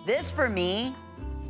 This, for me,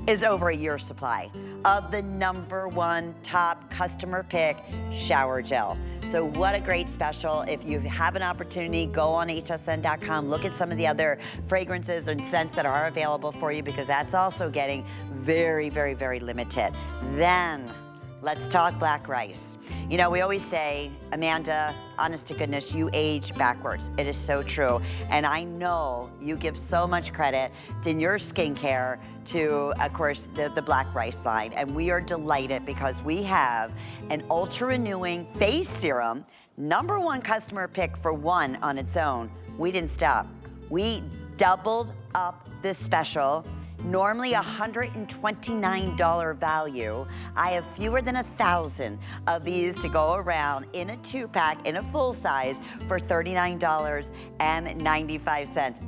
is over a year's supply of the #1 top customer pick shower gel. So what a great special. If you have an opportunity, go on hsn.com, look at some of the other fragrances and scents that are available for you, because that's also getting very, very, very limited. Then let's talk black rice. You know, we always say, Amanda, honest to goodness, you age backwards. It is so true. And I know you give so much credit in your skincare to, of course, the black rice line. And we are delighted because we have an ultra renewing face serum, #1 customer pick for one on its own. We didn't stop. We doubled up this special. Normally $129 value. I have fewer than 1,000 of these to go around in a 2-pack, in a full size, for $39.95.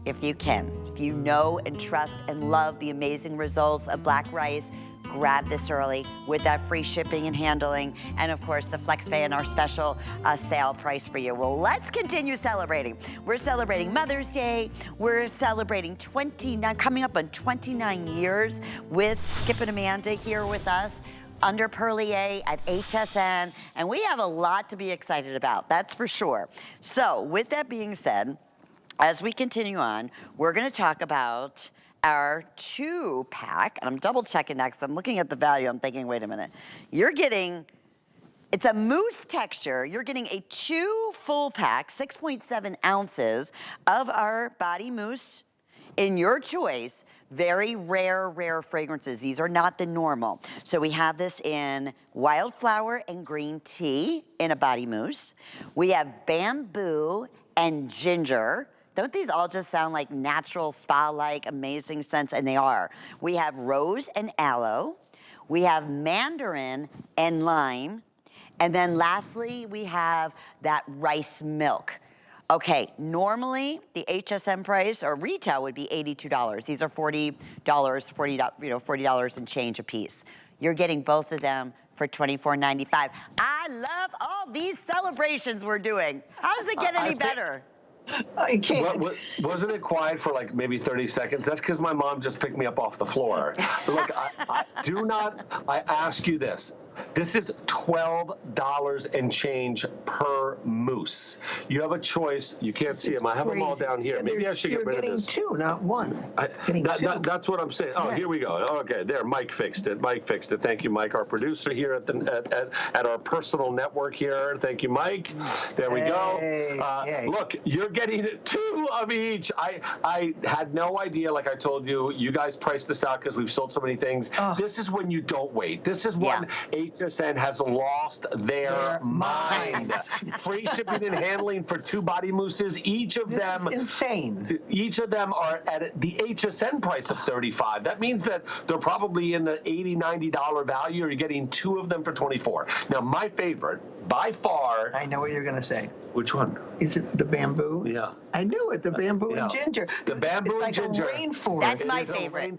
If you can, if you know and trust and love the amazing results of black rice, grab this early with that free shipping and handling, and of course the FlexPay and our special sale price for you. Well, let's continue celebrating. We're celebrating Mother's Day. We're celebrating coming up on 29 years with Skip and Amanda here with us under Perlier at HSN, and we have a lot to be excited about, that's for sure. So with that being said, as we continue on, we're gonna talk about our 2-pack, and I'm double checking next. I'm looking at the value, I'm thinking, wait a minute. You're getting, it's a mousse texture. You're getting a 2 full pack, 6.7 ounces of our body mousse in your choice. Very rare, rare fragrances. These are not the normal. So we have this in wildflower and green tea in a body mousse. We have bamboo and ginger. Don't these all just sound like natural spa-like amazing scents? And they are. We have rose and aloe. We have mandarin and lime. And then lastly, we have that rice milk. Okay, normally the HSN price or retail would be $82. These are $40, $40 and change a piece. You're getting both of them for $24.95. I love all these celebrations we're doing. How does it get any better? I can't. Wasn't it quiet for like maybe 30 seconds? That's because my mom just picked me up off the floor. Look, I ask you this. This is $12 and change per mousse. You have a choice. You can't see them. I have them all down here. Maybe I should get rid of this. You're getting 2, not 1. That's what I'm saying. Oh, here we go. Okay, there. Mike fixed it. Mike fixed it. Thank you, Mike, our producer here at our personal network here. Thank you, Mike. There we go. Look, you're getting 2 of each. I had no idea. Like I told you, you guys priced this out because we've sold so many things. This is when you don't wait. This is when HSN has lost their mind. Free shipping and handling for 2 body mousses. Each of them is insane. Each of them are at the HSN price of $35. That means that they're probably in the $80, $90 value. You're getting 2 of them for $24. Now, my favorite, by far. I know what you're going to say. Which one? Is it the bamboo? Yeah. I knew it, the bamboo and ginger. The bamboo and ginger. It's like a rainforest. That's my favorite.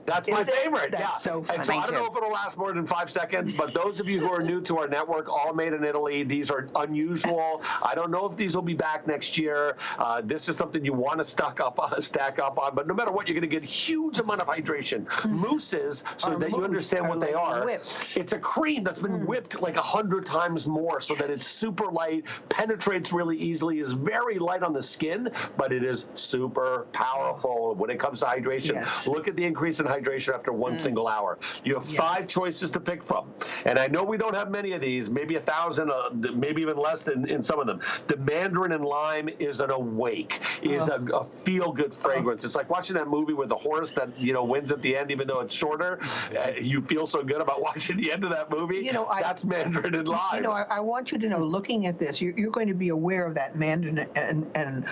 That's my favorite, That's so funny. And so I don't know if it'll last more than 5 seconds, but those of you who are new to our network, all made in Italy, these are unusual. I don't know if these will be back next year. This is something you want to stack up on, but no matter what, you're going to get a huge amount of hydration. Mousses, so that you understand what they are. Whipped. It's a cream that's been whipped like 100 times more so that it's super light, penetrates really easily, is very light on the skin, but it is super powerful when it comes to hydration. Yes. Look at the increase in hydration after 1 single hour. You have 5 choices to pick from. And I know we don't have many of these, maybe 1,000, maybe even less in some of them. The mandarin and lime is an awake, is a feel-good fragrance. It's like watching that movie with the horse that, wins at the end, even though it's shorter. You feel so good about watching the end of that movie. That's mandarin and lime. I want you to know, looking at this, you're going to be aware of that mandarin and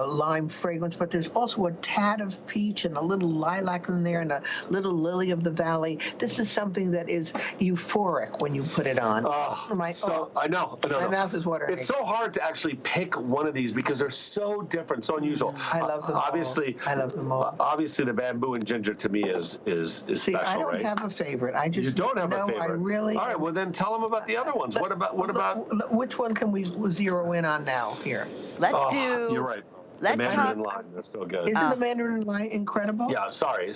lime fragrance, but there's also a tad of peach and a little lilac in there and a little lily of the valley. This is something that is euphoric when you put it on. I know. My mouth is watering. It's so hard to actually pick one of these because they're so different, so unusual. I love them obviously, all. I love them all. Obviously, the bamboo and ginger to me is See, special, I don't right? have a favorite. You don't have a favorite. I really. All right, well then tell them about the other ones. What about? Which one can we zero in on now? Here. Let's do. You're right. Let's Mandarin talk. lime is so good. Isn't the Mandarin lime incredible? Yeah, sorry.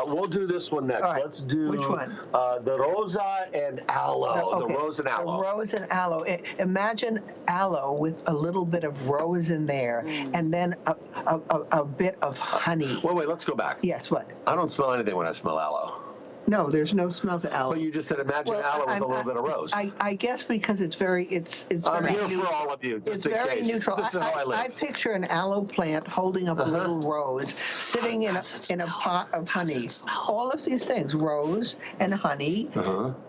We'll do this one next. All right. Let's do Which one? The Rosa and Aloe. Okay. The Rose and Aloe. The rose and aloe. Imagine aloe with a little bit of rose in there, and then a bit of honey. Wait, let's go back. Yes, what? I don't smell anything when I smell aloe. No, there's no smell to aloe. But you just said imagine aloe with a little bit of rose. I guess because it's very I'm very here neutral. for all of you, just It's in very case. neutral. This is how I live. I picture an aloe plant holding up a little rose, sitting in a pot of honey. All of these things: rose and honey,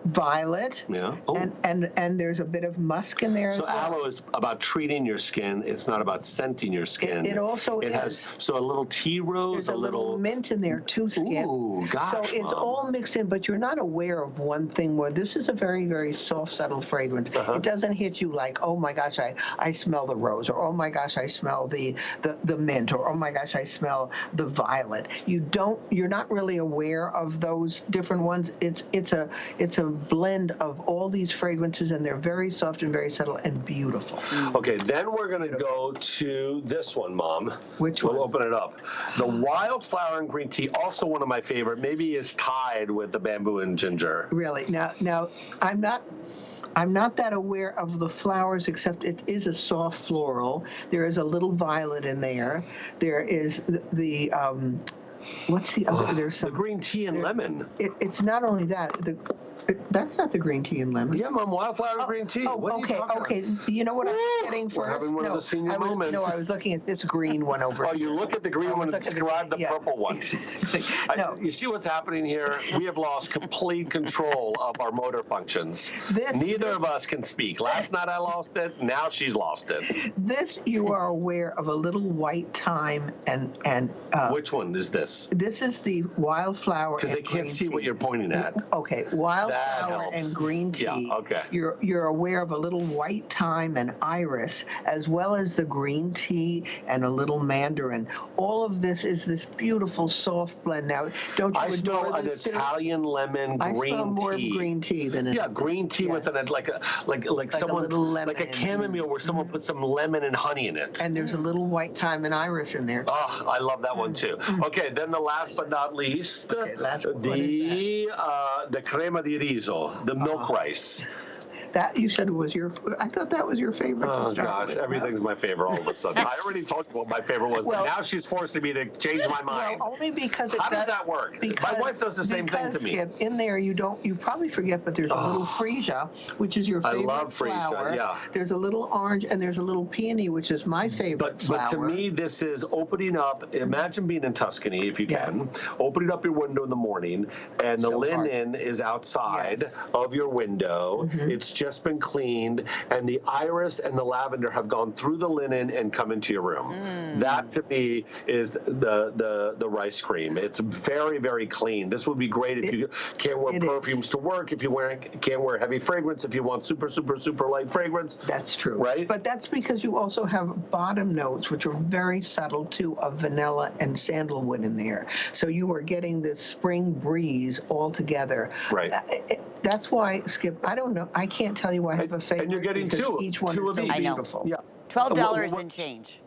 violet, Yeah. Oh. and there's a bit of musk in there. So as well. aloe is about treating your skin. It's not about scenting your skin. It also it is. has so a little tea rose, There's a little mint in there too, Skip. Ooh, gosh, so it's Mom. all mixed in, but you're not aware of one thing more. This is a very, very soft, subtle fragrance. It doesn't hit you like, oh my gosh, I smell the rose, or oh my gosh, I smell the mint, or oh my gosh, I smell the violet. You're not really aware of those different ones. It's a blend of all these fragrances, and they're very soft and very subtle and beautiful. Okay, then we're going to go to this one, Mom. Which We'll one? open it up. The wildflower and green tea, also one of my favorite. Maybe is tied with the bamboo and ginger. Really? Now, I'm not that aware of the flowers, except it is a soft floral. There is a little violet in there. There is the what's the other? There's some The green tea and lemon. It's not only that. That's not the green tea and lemon. Yeah, Mom, wildflower and green tea. What are you talking Okay. about? You know what I was getting We're first? having one of the senior moments. No, I was looking at this green one over Oh, here. you look at the green I was one and looking at describe the yeah. purple one. No. You see what's happening here? We have lost complete control of our motor functions. Neither of us can speak. Last night I lost it. Now she's lost it. This you are aware of a little white thyme and Which one is this? this is the wildflower. Because they can't see what you're pointing at. Okay, wildflower helps. and green tea. Yeah, okay. You're aware of a little white thyme and iris, as well as the green tea and a little mandarin. All of this is this beautiful soft blend. Now, don't you I adore smell an this too? Italian lemon I green smell more tea. of green tea than Yeah, green tea with yes. like someone little lemon like a chamomile where someone put some lemon and honey in it. And there's a little white thyme and iris in there. Oh, I love that one too. Okay, then the last but not least, Okay, last one. What the crema di riso, the milk rice. That you said was your. I thought that was your favorite. to Oh start gosh, with. everything's my favorite all of a sudden. I already told you what my favorite was, Well- but now she's forcing me to change my mind. Well, only because it How does that work? My wife does the same thing to me. Because in there you probably forget, but there's a little freesia, which is your I favorite love freesia, flower. yeah. There's a little orange and there's a little peony, which is my favorite But flower. to me, this is opening up. Imagine being in Tuscany, if you can, opening up your window in the morning, and the So hard. linen is outside Yes. of your window. It's just been cleaned, and the iris and the lavender have gone through the linen and come into your room. That to me is the rice cream. It's very, very clean. This would be great if you can't wear it perfumes is. to work, if you can't wear heavy fragrance, if you want super, super, super light fragrance. That's true. Right? But that's because you also have bottom notes, which are very subtle too, of vanilla and sandalwood in there. So you are getting this spring breeze all together. Right. That's why, Skip, I don't know. I can't tell you I have a favorite. And you're getting because two. Each one Two is of so each. I know. beautiful. Yeah. $12 What- and change.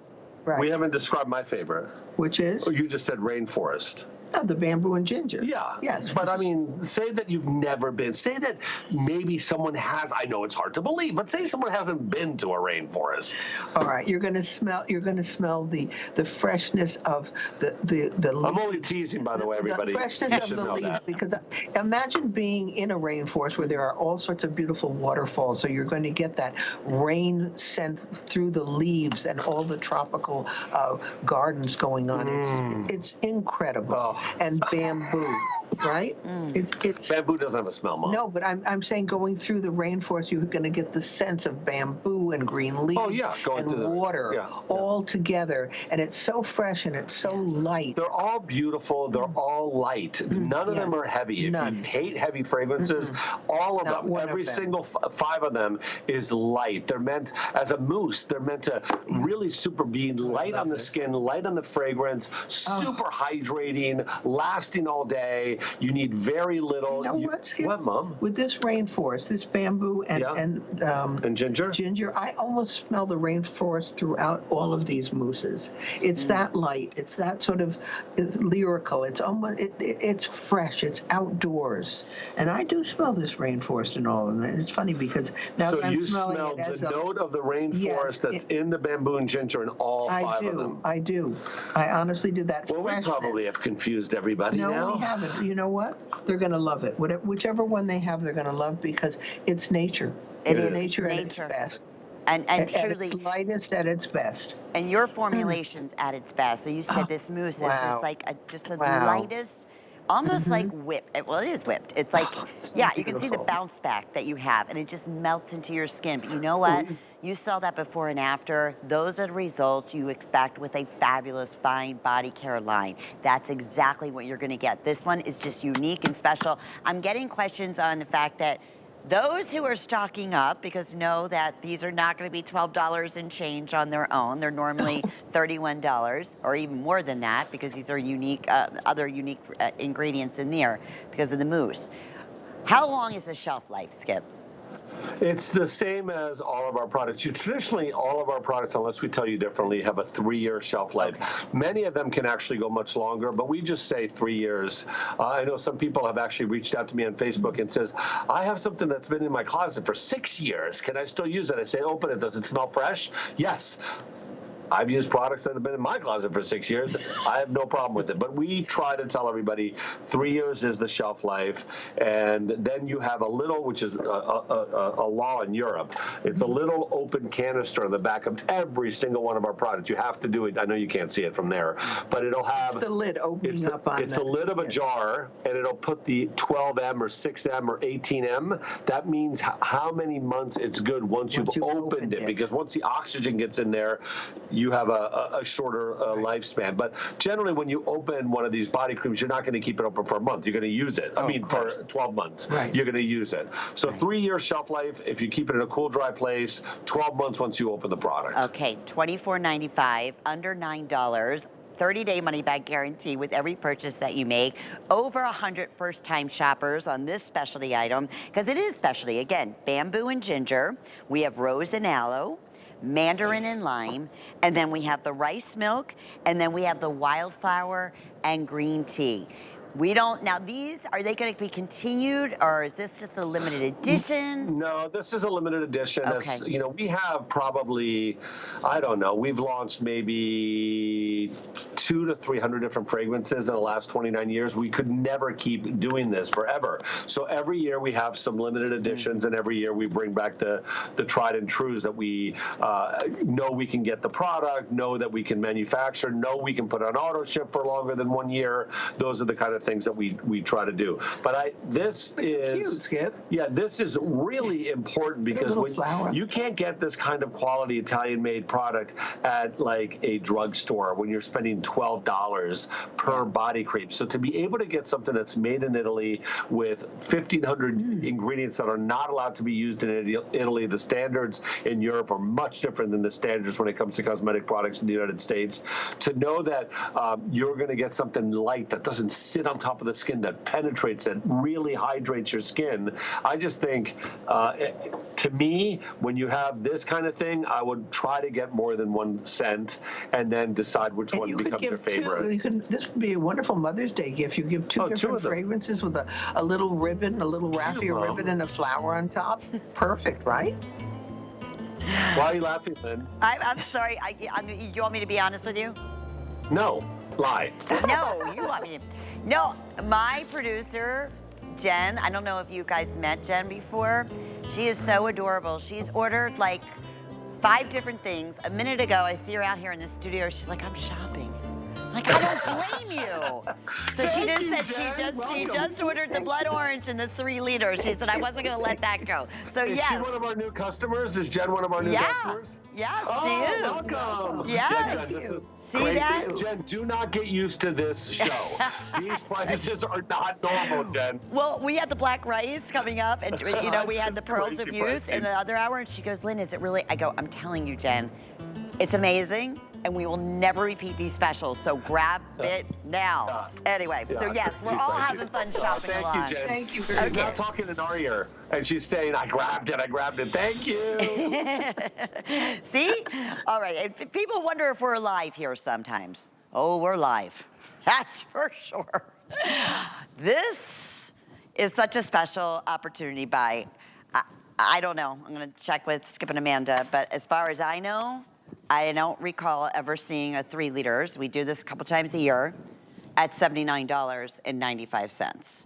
Right. We haven't described my favorite. Which is Oh, you just said rainforest. the bamboo and ginger. Yeah. Yes. But I mean, say that you've never been. Say that maybe someone has. I know it's hard to believe, but say someone hasn't been to a rainforest. All right. You're going to smell the freshness of the I'm only teasing, by the way, everybody. The freshness You of should the know leaves, that. because imagine being in a rainforest where there are all sorts of beautiful waterfalls. So you're going to get that rain sent through the leaves and all the tropical gardens going on. It's incredible. Oh. And bamboo, right? It's Bamboo doesn't have a smell, Mom. no, but I'm saying going through the rainforest, you're going to get the sense of bamboo and green leaves going through and the- water yeah. all together, and it's so fresh and it's so light. They're all beautiful. They're all light. None of them Yes. are heavy. If None. you hate heavy fragrances, all of Not them, one of every them. single 5 of them is light. They're meant, as a mousse, they're meant to really super be light on the skin, light on the fragrance, super hydrating, lasting all day, You need very little. You know what, Skip? What, Mom? With this rainforest, this bamboo And ginger? ginger, I almost smell the rainforest throughout all of these mousses. It's that light. It's that sort of lyrical. It's almost it's fresh. It's outdoors, and I do smell this rainforest in all of them. It's funny because now that I'm you smelling smell it as the note of the rainforest that's in the bamboo and ginger in all five of them. I do. I honestly do that. Well, freshness. we probably have confused everybody now. No, we haven't. You know what? They're going to love it. Whichever one they have, they're going to love because it's nature. It's nature at its nature. best. And truly, at its lightest, at its best. and your formulation's at its best. So you said this mousse is just like the lightest, almost like whipped. Well, it is whipped. It's like, you can see the bounce back that you have, and it just melts into your skin. But you know what? You saw that before and after. Those are the results you expect with a fabulous fine body care line. That's exactly what you're gonna get. This one is just unique and special. I'm getting questions on the fact that those who are stocking up, because know that these are not gonna be $12 and change on their own. They're normally $31 or even more than that because these are unique, other unique ingredients in there because of the mousse. How long is the shelf life, Skip? It's the same as all of our products. Traditionally, all of our products, unless we tell you differently, have a 3-year shelf life. Okay. Many of them can actually go much longer, but we just say 3 years. I know some people have actually reached out to me on Facebook and says, I have something that's been in my closet for 6 years. Can I still use it? I say, open it. Does it smell fresh? Yes. I've used products that have been in my closet for 6 years. I have no problem with it. But we try to tell everybody 3 years is the shelf life. And then you have a little, which is a law in Europe. It's a little open canister on the back of every single one of our products. You have to do it. I know you can't see it from there, but it'll have. It's the lid opening up on It's the lid of a jar, and it'll put the 12M or 6M or 18M. That means how many months it's good once you've opened it. Because once the oxygen gets in there, you have a shorter lifespan. But generally, when you open one of these body creams, you're not going to keep it open for a month. You're going to use it. I mean, for 12 months, you're going to use it. So 3-year shelf life, if you keep it in a cool, dry place, 12 months once you open the product. Okay, $24.95, under $9. 30-day money-back guarantee with every purchase that you make. Over 100 first-time shoppers on this specialty item, because it is specialty. Again, bamboo and ginger. We have rose and aloe, mandarin and lime, and then we have the rice milk, and then we have the wildflower and green tea. We don't, now these, are they going to be continued, or is this just a limited edition? No, this is a limited edition. Okay. As, you know, we have probably, I don't know, we've launched maybe 200 to 300 different fragrances in the last 29 years. We could never keep doing this forever. So every year we have some limited editions, and every year we bring back the tried and trues that we know we can get the product, know that we can manufacture, know we can put on auto ship for longer than 1 year. Those are the kind of things that we try to do. But this is cute, Skip. Yeah, this is really important because when you can't get this kind of quality Italian-made product at like a drugstore when you're spending $12 per body cream. So to be able to get something that's made in Italy with 1,500 ingredients that are not allowed to be used in Italy, the standards in Europe are much different than the standards when it comes to cosmetic products in the United States. To know that you're going to get something light that doesn't sit on top of the skin, that penetrates, that really hydrates your skin. I just think, to me, when you have this kind of thing, I would try to get more than 1 scent and then decide which one becomes your favorite. This would be a wonderful Mother's Day gift. You give two different fragrances with a little ribbon, a little raffia ribbon, and a flower on top. Perfect, right? Why are you laughing, Lynn? I'm sorry. You want me to be honest with you? No. Lie. No, you want me to. No, my producer, Jen, I don't know if you guys met Jen before. She is so adorable. She's ordered like 5 different things. A minute ago, I see her out here in the studio. She's like, I'm shopping. I'm like, I don't blame you. So she just said she just ordered the blood orange and the 3 liters. She said I wasn't going to let that go. So is she one of our new customers? Is Jen one of our new customers? Yes, she is. Welcome. Yes. Yeah, Jen, this is great. That? Jen, do not get used to this show. These prices are not normal, Jen. Well, we had the black rice coming up, and you know we had the pearls of youth in the other hour, and she goes, Lynn, is it really? I go, I'm telling you, Jen, it's amazing. and we will never repeat these specials. So grab it now. Anyway, so yes, we're she's all nice. having fun shopping Thank along. you, Jen. Thank you very She's much. not talking in our ear, and she's saying, I grabbed it. Thank you. See? All right. People wonder if we're live here sometimes. Oh, we're live. That's for sure. This is such a special opportunity by, I don't know. I'm going to check with Skip and Amanda, but as far as I know, I don't recall ever seeing a 3 liters. We do this a couple times a year at $79.95.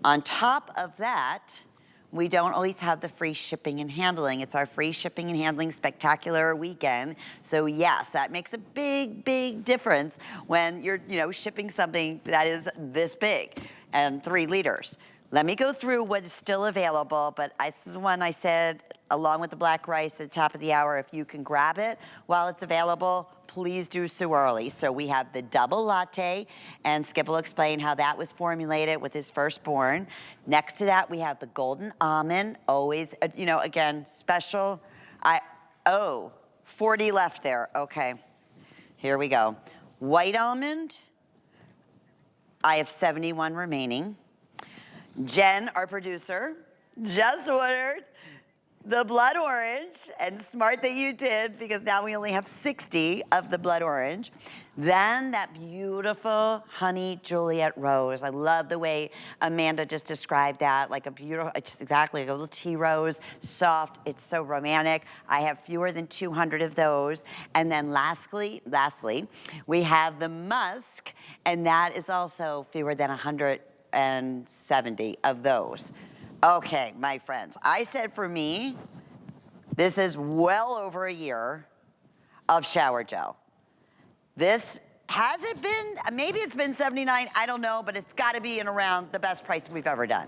On top of that, we don't always have the free shipping and handling. It's our free shipping and handling spectacular weekend. So yes, that makes a big, big difference when you're, shipping something that is this big and 3 liters. Let me go through what is still available, but this is one I said, along with the black rice at the top of the hour, if you can grab it while it's available, please do so early. So we have the double latte, and Skip will explain how that was formulated with his firstborn. Next to that, we have the golden almond, always, again, special. 40 left there, okay. Here we go. White almond, I have 71 remaining. Jen, our producer, just ordered the blood orange, and smart that you did, because now we only have 60 of the blood orange. Then that beautiful honey Juliet rose. I love the way Amanda just described that, like a beautiful, it's just exactly like a little tea rose, soft, it's so romantic. I have fewer than 200 of those. And then lastly, we have the musk, and that is also fewer than 170 of those. Okay, my friends, I said for me, this is well over a year of shower gel. This, has it been, maybe it's been 79, I don't know, but it's gotta be in around the best price we've ever done.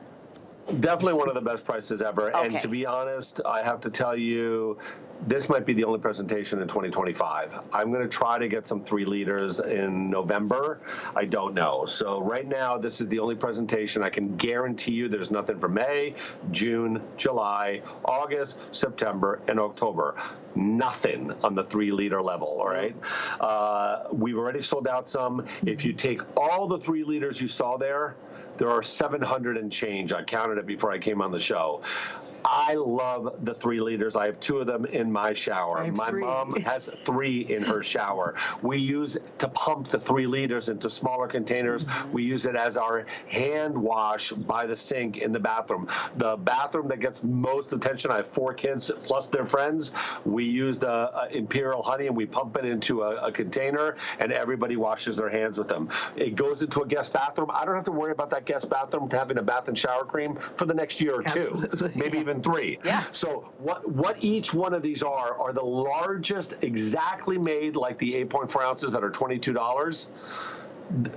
Definitely one of the best prices ever. Okay. And to be honest, I have to tell you, this might be the only presentation in 2025. I'm going to try to get some 3 liters in November. I don't know. So right now, this is the only presentation. I can guarantee you there's nothing for May, June, July, August, September, and October. Nothing on the 3 liter level, all right? We've already sold out some. If you take all the 3 liters you saw there are 700 and change. I counted it before I came on the show. I love the 3 liters. I have 2 of them in my shower. My mom has 3 in her shower. We use it to pump the 3 liters into smaller containers. We use it as our hand wash by the sink in the bathroom. The bathroom that gets most attention, I have 4 kids plus their friends. We use the Imperial honey and we pump it into a container, and everybody washes their hands with them. It goes into a guest bathroom. I don't have to worry about that guest bathroom having a bath and shower cream for the next year or 2, maybe even 3. Yeah. So what each one of these are the largest, exactly made like the 8.4 ounces that are $22.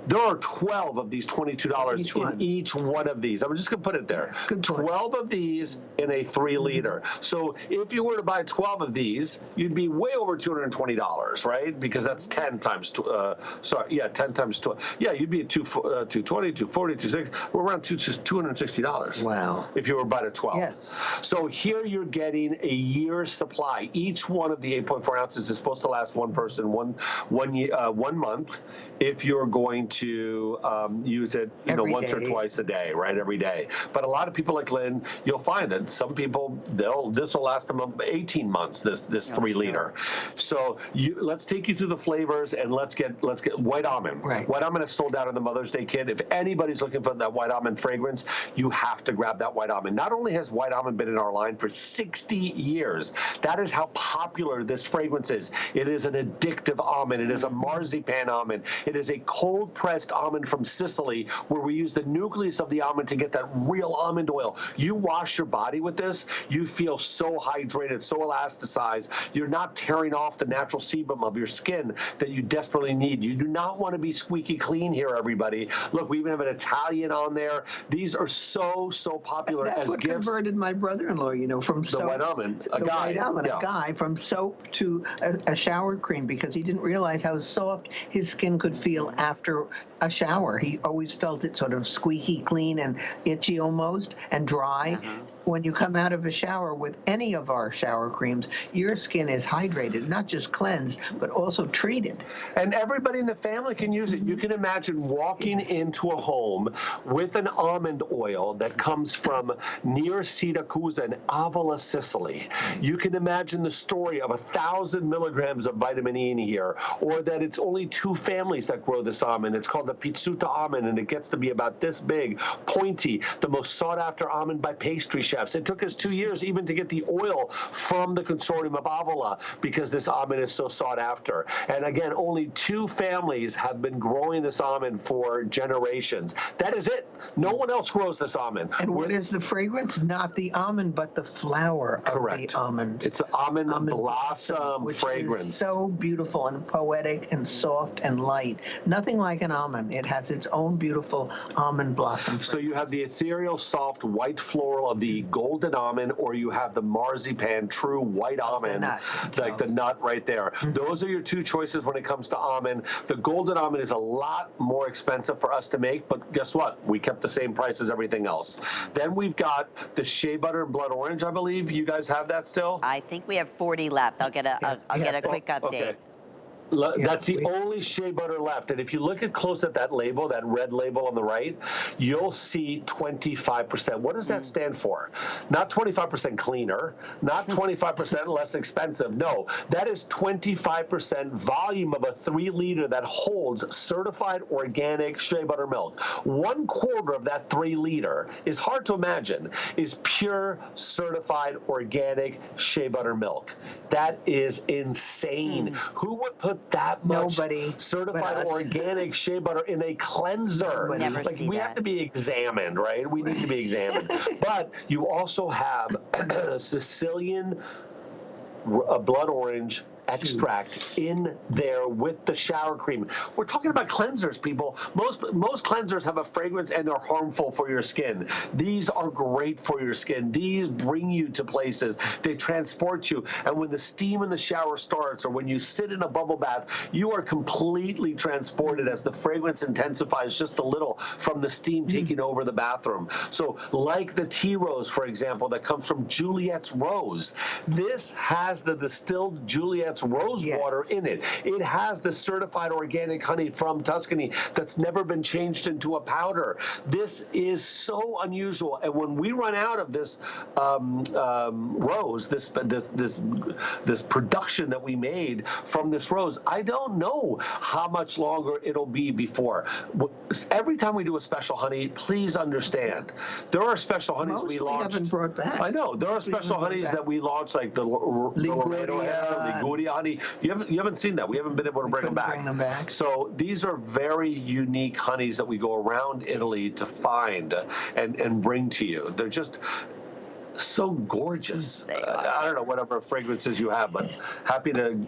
There are 12 of these $22 in each one of these. I'm just going to put it there. 12 of these in a 3 liter. So if you were to buy 12 of these, you'd be way over $220, right? Because that's 10 times, 10 times 12. Yeah, you'd be at 220, 240, 260. We're around $260. Wow. If you were to buy 12. Yes. So here you're getting a year's supply. Each one of the 8.4 ounces is supposed to last one person one month. If you're going to use it, once or twice a day, right? Every day. But a lot of people like Lynn, you'll find that some people, this will last them 18 months. This 3 liter. So let's take you through the flavors, and let's get white almond. Right. White almond is sold out in the Mother's Day kit. If anybody's looking for that white almond fragrance, you have to grab that white almond. Not only has white almond been in our line for 60 years, that is how popular this fragrance is. It is an addictive almond. It is a marzipan almond. It is a cold-pressed almond from Sicily, where we use the nucleus of the almond to get that real almond oil. You wash your body with this, you feel so hydrated, so elasticized. You're not tearing off the natural sebum of your skin that you desperately need. You do not want to be squeaky clean here, everybody. Look, we even have an Italian on there. These are so popular That's as what gifts. Converted my brother-in-law, from soap. The white almond, a guy from soap to a shower cream, because he didn't realize how soft his skin could feel after after a shower. He always felt it sort of squeaky clean and itchy almost and dry. When you come out of a shower with any of our shower creams, your skin is hydrated, not just cleansed, but also treated. And everybody in the family can use it. You can imagine walking into a home with an almond oil that comes from near Siracusa in Avola, Sicily. You can imagine the story of 1,000 milligrams of vitamin E in here, or that it's only 2 families that grow this almond. It's called the Pizzuta almond, and it gets to be about this big, pointy, the most sought-after almond by pastry chefs. It took us 2 years even to get the oil from the consortium of Avola because this almond is so sought after. And again, only 2 families have been growing this almond for generations. That is it. No one else grows this almond. And what is the fragrance? Not the almond, but the flower of the almond. It's an almond blossom which fragrance. Is so beautiful and poetic and soft and light. Nothing like an almond. It has its own beautiful almond blossom fragrance. So you have the ethereal, soft, white floral of the golden almond, or you have the marzipan, true white almond, like the nut right there. Those are your 2 choices when it comes to almond. The golden almond is a lot more expensive for us to make, but guess what? We kept the same price as everything else. Then we've got the shea butter and blood orange, I believe. You guys have that still? I think we have 40 left. I'll get a quick update. Okay. That's the only shea butter left. And if you look close at that label, that red label on the right, you'll see 25%. What does that stand for? Not 25% cleaner, not 25% less expensive. No, that is 25% volume of a 3-liter that holds certified organic shea butter milk. 1/4 of that 3-liter is hard to imagine, is pure certified organic shea butter milk. That is insane. Who would put that much certified organic shea butter in a cleanser? We have to be examined, right? We need to be examined. But you also have Sicilian blood orange extract in there with the shower cream. We're talking about cleansers, people. Most cleansers have a fragrance and they're harmful for your skin. These are great for your skin. These bring you to places. They transport you. And when the steam in the shower starts, or when you sit in a bubble bath, you are completely transported as the fragrance intensifies just a little from the steam taking over the bathroom. So like the tea rose, for example, that comes from Juliet's Rose. This has the distilled Juliet's rose water in it. It has the certified organic honey from Tuscany that's never been changed into a powder. This is so unusual. And when we run out of this rose, this production that we made from this rose, I don't know how much longer it'll be before. Every time we do a special honey, please understand, there are special honeys we launched. Haven't brought back. I know there are special honeys that we launched, like the Laredo Liguria honey. You haven't seen that. We haven't been able to bring them back. So these are very unique honeys that we go around Italy to find and bring to you. They're just so gorgeous. I don't know whatever fragrances you have, but happy to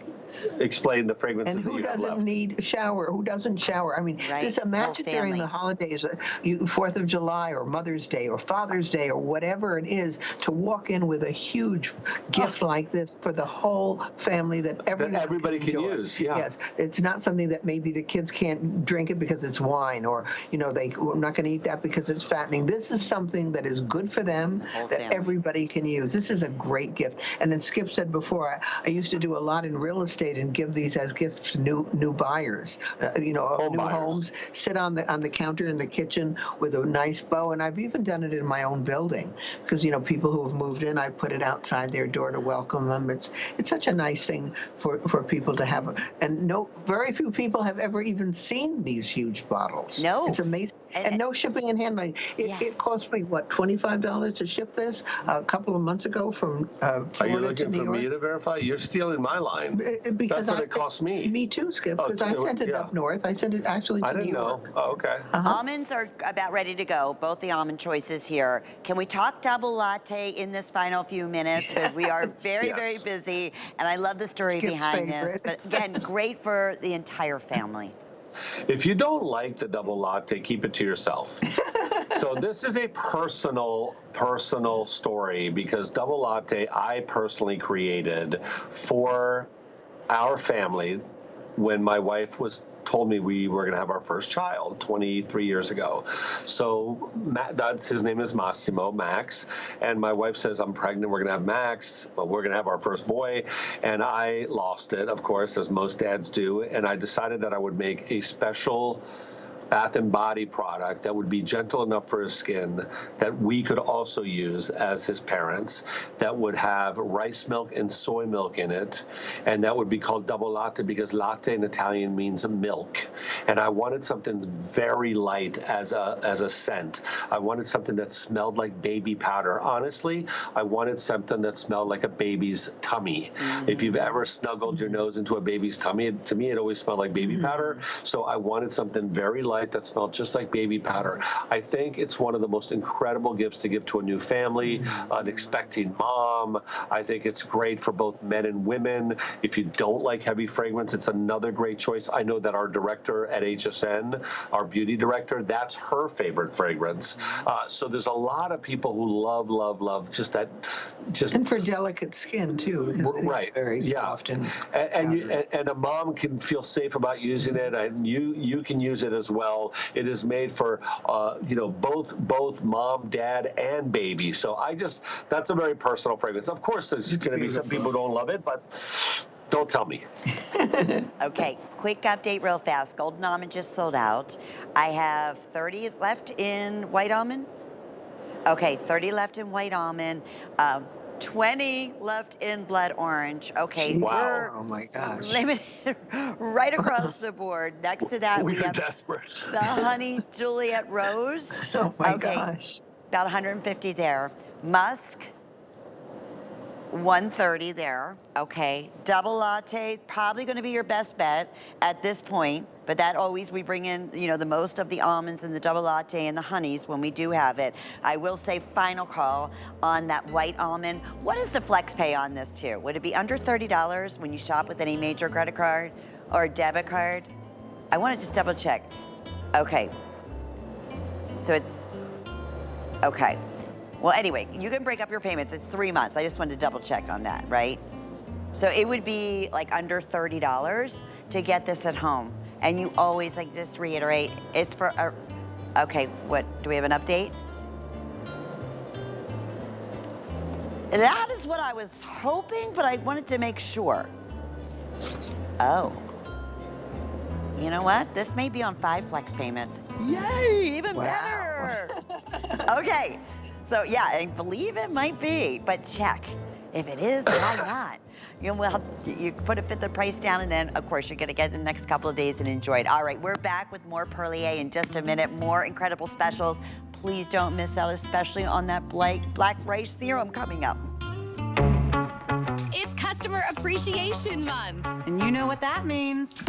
explain the fragrances and that you have left. Who doesn't need a shower? Who doesn't shower? I mean, there's a magic during the holidays, 4th of July or Mother's Day or Father's Day or whatever it is, to walk in with a huge gift like this for the whole family that everybody can use. Yes, it's not something that maybe the kids can't drink it because it's wine, or we're not going to eat that because it's fattening. This is something that is good for them, that everybody can use. This is a great gift. And then Skip said before, I used to do a lot in real estate and give these as gifts to new buyers, new homes. Sit on the counter in the kitchen with a nice bow, and I've even done it in my own building because people who have moved in, I put it outside their door to welcome them. It's such a nice thing for people to have, and very few people have ever even seen these huge bottles. No, it's amazing, and no shipping and handling. It cost me what, $25 to ship this a couple of months ago from Florida to New York. Are you looking for me to verify? You're stealing my line. Because that's what it cost me. Me too, Skip, because I sent it up north. I sent it actually to New York. I didn't know. Oh, okay. Almonds are about ready to go, both the almond choices here. Can we talk double latte in this final few minutes? Because we are very, very busy, and I love the story behind this. But again, great for the entire family. If you don't like the double latte, keep it to yourself. So this is a personal story, because double latte I personally created for our family when my wife told me we were going to have our first child 23 years ago. So his name is Massimo, Max, and my wife says, I'm pregnant, we're going to have Max, but we're going to have our first boy, and I lost it, of course, as most dads do, and I decided that I would make a special bath and body product that would be gentle enough for his skin that we could also use as his parents, that would have rice milk and soy milk in it, and that would be called double latte because latte in Italian means milk. And I wanted something very light as a scent. I wanted something that smelled like baby powder. Honestly, I wanted something that smelled like a baby's tummy. If you've ever snuggled your nose into a baby's tummy, to me it always smelled like baby powder. So I wanted something very light that smelled just like baby powder. I think it's one of the most incredible gifts to give to a new family, an expecting mom. I think it's great for both men and women. If you don't like heavy fragrance, it's another great choice. I know that our director at HSN, our beauty director, that's her favorite fragrance. So there's a lot of people who love just that. And for delicate skin too, because it's very soft and a mom can feel safe about using it, and you can use it as well. It is made for both mom, dad, and baby. So that's a very personal fragrance. Of course, there's going to be some people who don't love it, but don't tell me. Okay, quick update real fast. Golden Almond just sold out. I have 30 left in white almond. Okay, 30 left in white almond. 20 left in blood orange. Okay, wow. Oh my gosh. Limited right across the board. Next to that, we have desperate. The Honey Juliet Rose. Oh my gosh. About 150 there. Musk, 130 there. Okay, double latte, probably going to be your best bet at this point. But that always, we bring in, the most of the almonds and the double latte and the honeys when we do have it. I will say final call on that white almond. What is the flex pay on this too? Would it be under $30 when you shop with any major credit card or debit card? I want to just double check. Okay. So it's, okay. Well, anyway, you can break up your payments. It's 3 months. I just wanted to double check on that, right? So it would be like under $30 to get this at home. And you always, just reiterate, it's for, okay, what, do we have an update? That is what I was hoping, but I wanted to make sure. Oh. You know what? This may be on 5 flex payments. Yay, even better. Okay, so yeah, I believe it might be, but check. If it is, why not? You put the price down, and then, of course, you're going to get it in the next couple of days and enjoy it. All right, we're back with more Perlier in just a minute. More incredible specials. Please don't miss out, especially on that black rice serum coming up. It's Customer Appreciation Month. And you know what that means.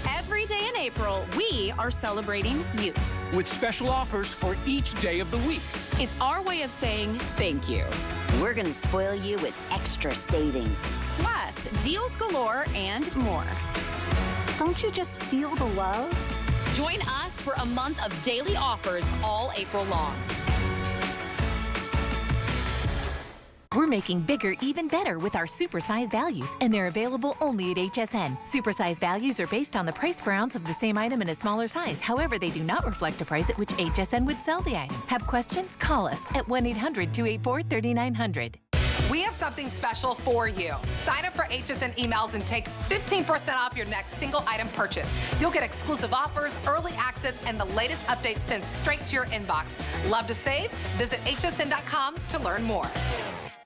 Every day in April, we are celebrating you. With special offers for each day of the week. It's our way of saying thank you. We're going to spoil you with extra savings. Plus, deals galore and more. Don't you just feel the love? Join us for a month of daily offers all April long. We're making bigger even better with our supersize values, and they're available only at HSN. Supersize values are based on the price per ounce of the same item in a smaller size. However, they do not reflect a price at which HSN would sell the item. Have questions? Call us at 1-800-284-3900. We have something special for you. Sign up for HSN emails and take 15% off your next single item purchase. You'll get exclusive offers, early access, and the latest updates sent straight to your inbox. Love to save? Visit hsn.com to learn more.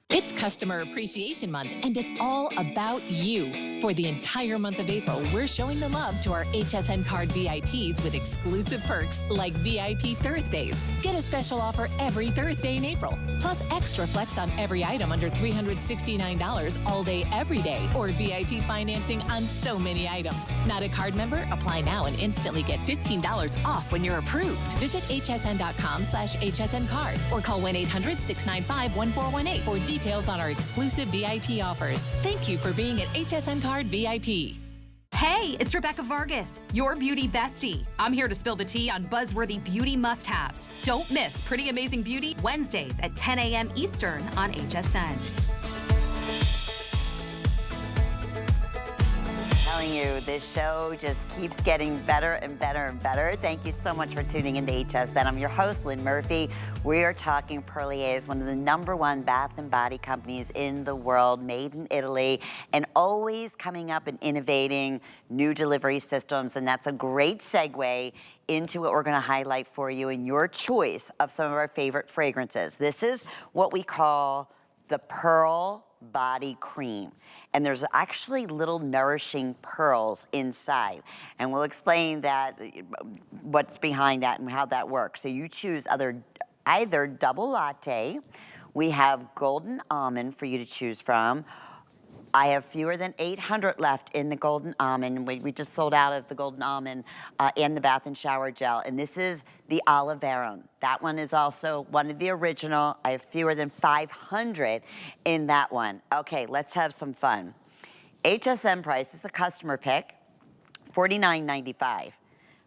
It's Customer Appreciation Month, and it's all about you. For the entire month of April, we're showing the love to our HSN card VIPs with exclusive perks like VIP Thursdays. Get a special offer every Thursday in April, plus extra flex on every item under $369 all day, every day, or VIP financing on so many items. Not a card member? Apply now and instantly get $15 off when you're approved. Visit hsn.com/HSN card or call 1-800-695-1418 for details on our exclusive VIP offers. Thank you for being at HSN Card VIP. Hey, it's Rebecca Vargas, your beauty bestie. I'm here to spill the tea on buzzworthy beauty must-haves. Don't miss Pretty Amazing Beauty Wednesdays at 10 a.m. Eastern on HSN. Telling telling you, this show just keeps getting better and better and better. Thank you so much for tuning into HSN. I'm your host, Lynn Murphy. We are talking Perlier, one of the #1 bath and body companies in the world, made in Italy, and always coming up and innovating new delivery systems. And that's a great segue into what we're going to highlight for you in your choice of some of our favorite fragrances. This is what we call the Pearl Body Cream. And there's actually little nourishing pearls inside. And we'll explain that, what's behind that and how that works. So you choose either double latte. We have golden almond for you to choose from. I have fewer than 800 left in the golden almond. We just sold out of the golden almond and the bath and shower gel. And this is the olive verum. That one is also one of the original. I have fewer than 500 in that one. Okay, let's have some fun. HSN price is a customer pick, $49.95.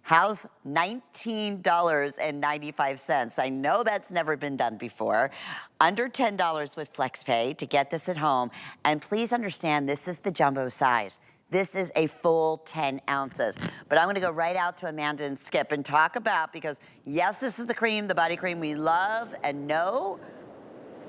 How's $19.95? I know that's never been done before. Under $10 with FlexPay to get this at home. And please understand, this is the jumbo size. This is a full 10 ounces. But I'm gonna go right out to Amanda and Skip and talk about, because yes, this is the cream, the body cream we love and know,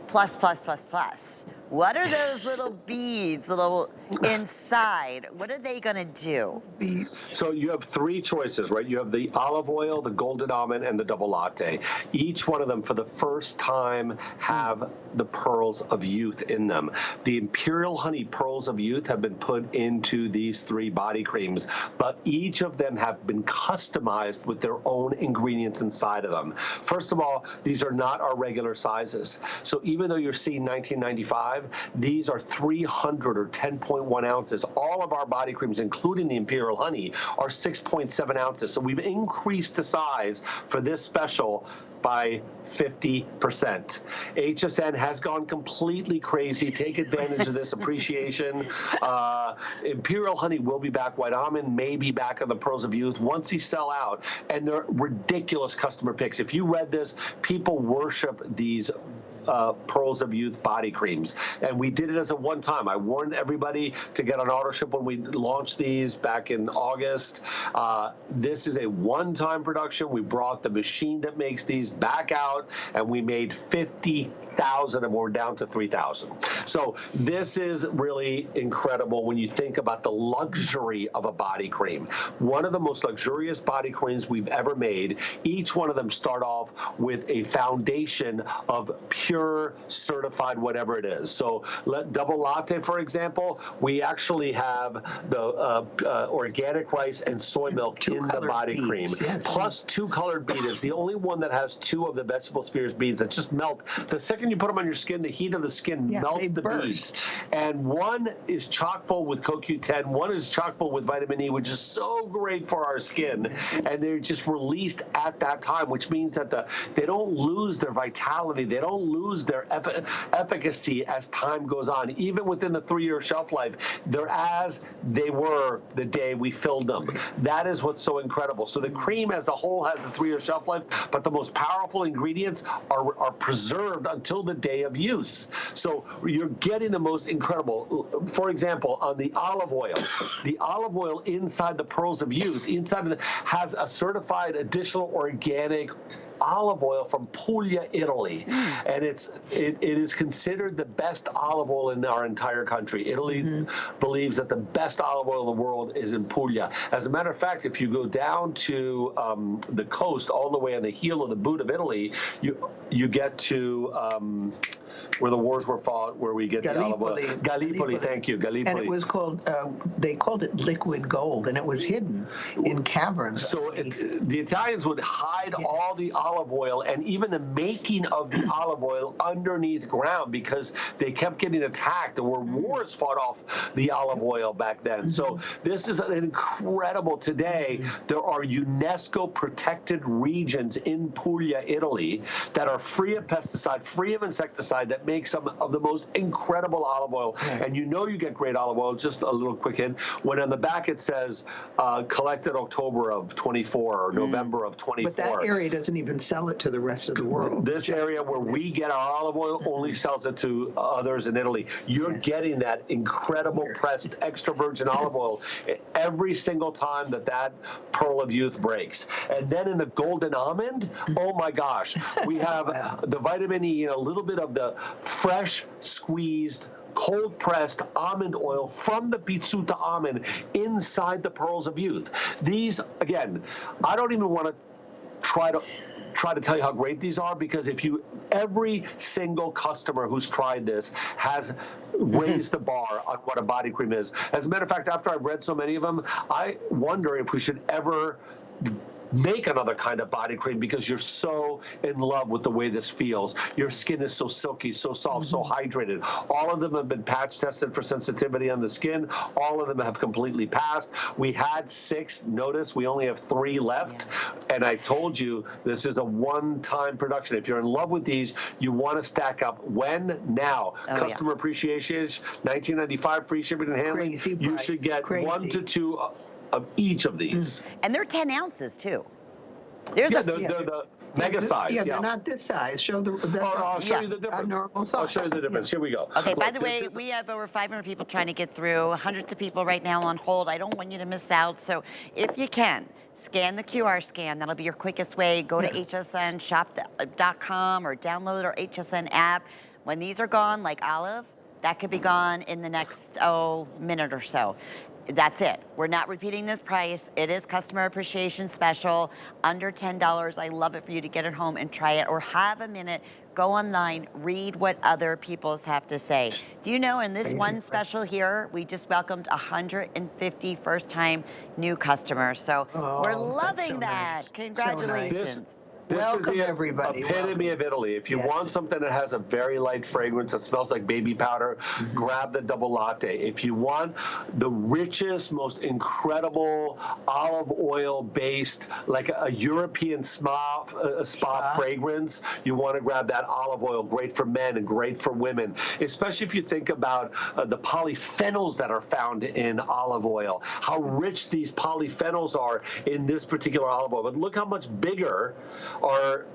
plus, plus, plus, plus. What are those little beads, little inside? What are they gonna do? So you have 3 choices, right? You have the olive oil, the golden almond, and the double latte. Each one of them, for the first time, have the pearls of youth in them. The Imperial Honey Pearls of Youth have been put into these 3 body creams, but each of them have been customized with their own ingredients inside of them. First of all, these are not our regular sizes. So even though you're seeing $19.95, these are 300 or 10.1 ounces. All of our body creams, including the Imperial Honey, are 6.7 ounces. So we've increased the size for this special by 50%. HSN has gone completely crazy. Take advantage of this appreciation. Imperial Honey will be back. White Almond may be back on the Pearls of Youth once these sell out. And they're ridiculous customer picks. If you read this, people worship these Pearls of Youth body creams. And we did it as a one-time. I warned everybody to get on auto ship when we launched these back in August. This is a one-time production. We brought the machine that makes these back out, and we made 50,000, and we're down to 3,000. So this is really incredible when you think about the luxury of a body cream. One of the most luxurious body creams we've ever made. Each one of them start off with a foundation of pure certified whatever it is. So double latte, for example, we actually have the organic rice and soy milk in the body cream, plus 2 colored beads. It's the only one that has 2 of the vegetable spheres beads that just melt. The second you put them on your skin, the heat of the skin melts the beads. And one is chock full with CoQ10, one is chock full with vitamin E, which is so great for our skin. And they're just released at that time, which means that they don't lose their vitality, they don't lose their efficacy as time goes on. Even within the 3-year shelf life, they're as they were the day we filled them. That is what's so incredible. So the cream as a whole has a 3-year shelf life, but the most powerful ingredients are preserved until the day of use. So you're getting the most incredible. For example, on the olive oil inside the Pearls of Youth, has a certified additional organic olive oil from Puglia, Italy, and it is considered the best olive oil in our entire country. Italy believes that the best olive oil in the world is in Puglia. As a matter of fact, if you go down to the coast, all the way on the heel of the boot of Italy, you get to where the wars were fought, where we get the olive oil. Gallipoli, thank you, Gallipoli. And it was called, they called it liquid gold, and it was hidden in caverns. So the Italians would hide all the olive oil and even the making of the olive oil underneath ground, because they kept getting attacked. There were wars fought off the olive oil back then. So this is an incredible. Today, there are UNESCO protected regions in Puglia, Italy, that are free of pesticide, free of insecticide, that make some of the most incredible olive oil. And you know you get great olive oil, just a little quick hint, when on the back it says collected October of 24 or November of 24. But that area doesn't even even sell it to the rest of the world. This area where we get our olive oil only sells it to others in Italy. You're getting that incredible pressed extra virgin olive oil every single time that pearl of youth breaks. And then in the golden almond, oh my gosh, we have the vitamin E and a little bit of the fresh squeezed cold pressed almond oil from the pizzuta almond inside the pearls of youth. These, again, I don't even want to try to tell you how great these are, because every single customer who's tried this has raised the bar on what a body cream is. As a matter of fact, after I've read so many of them, I wonder if we should ever make another kind of body cream, because you're so in love with the way this feels. Your skin is so silky, so soft, so hydrated. All of them have been patch tested for sensitivity on the skin. All of them have completely passed. We had 6. Notice we only have 3 left. And I told you this is a one-time production. If you're in love with these, you want to stack up. When? Now. Customer appreciation is $19.95, free shipping and handling. Crazy You price. should get 1 to 2 of each of these. And they're 10 ounces, too. There's they're the mega size. Yeah, they're not this size. Show I'll show you the difference. Normal size. I'll show you the difference. Here we go. Okay, by Look, the way, we have over 500 people trying to get through, hundreds of people right now on hold. I don't want you to miss out. So if you can, scan the QR scan. That'll be your quickest way. Go to hsnshop.com or download our HSN app. When these are gone, like olive, that could be gone in the next, minute or so. That's it. We're not repeating this price. It is customer appreciation special, under $10. I love it for you to get it home and try it, or have a minute, go online, read what other people's have to say. Do you know, in this one special here, we just welcomed 150 first-time new customers. So we're loving that. Nice. Congratulations. This Welcome, is the everybody. epitome of Italy. If you want something that has a very light fragrance that smells like baby powder, grab the double latte. If you want the richest, most incredible olive oil-based, like a European spa fragrance, you want to grab that olive oil. Great for men and great for women, especially if you think about the polyphenols that are found in olive oil, how rich these polyphenols are in this particular olive oil. But look how much bigger our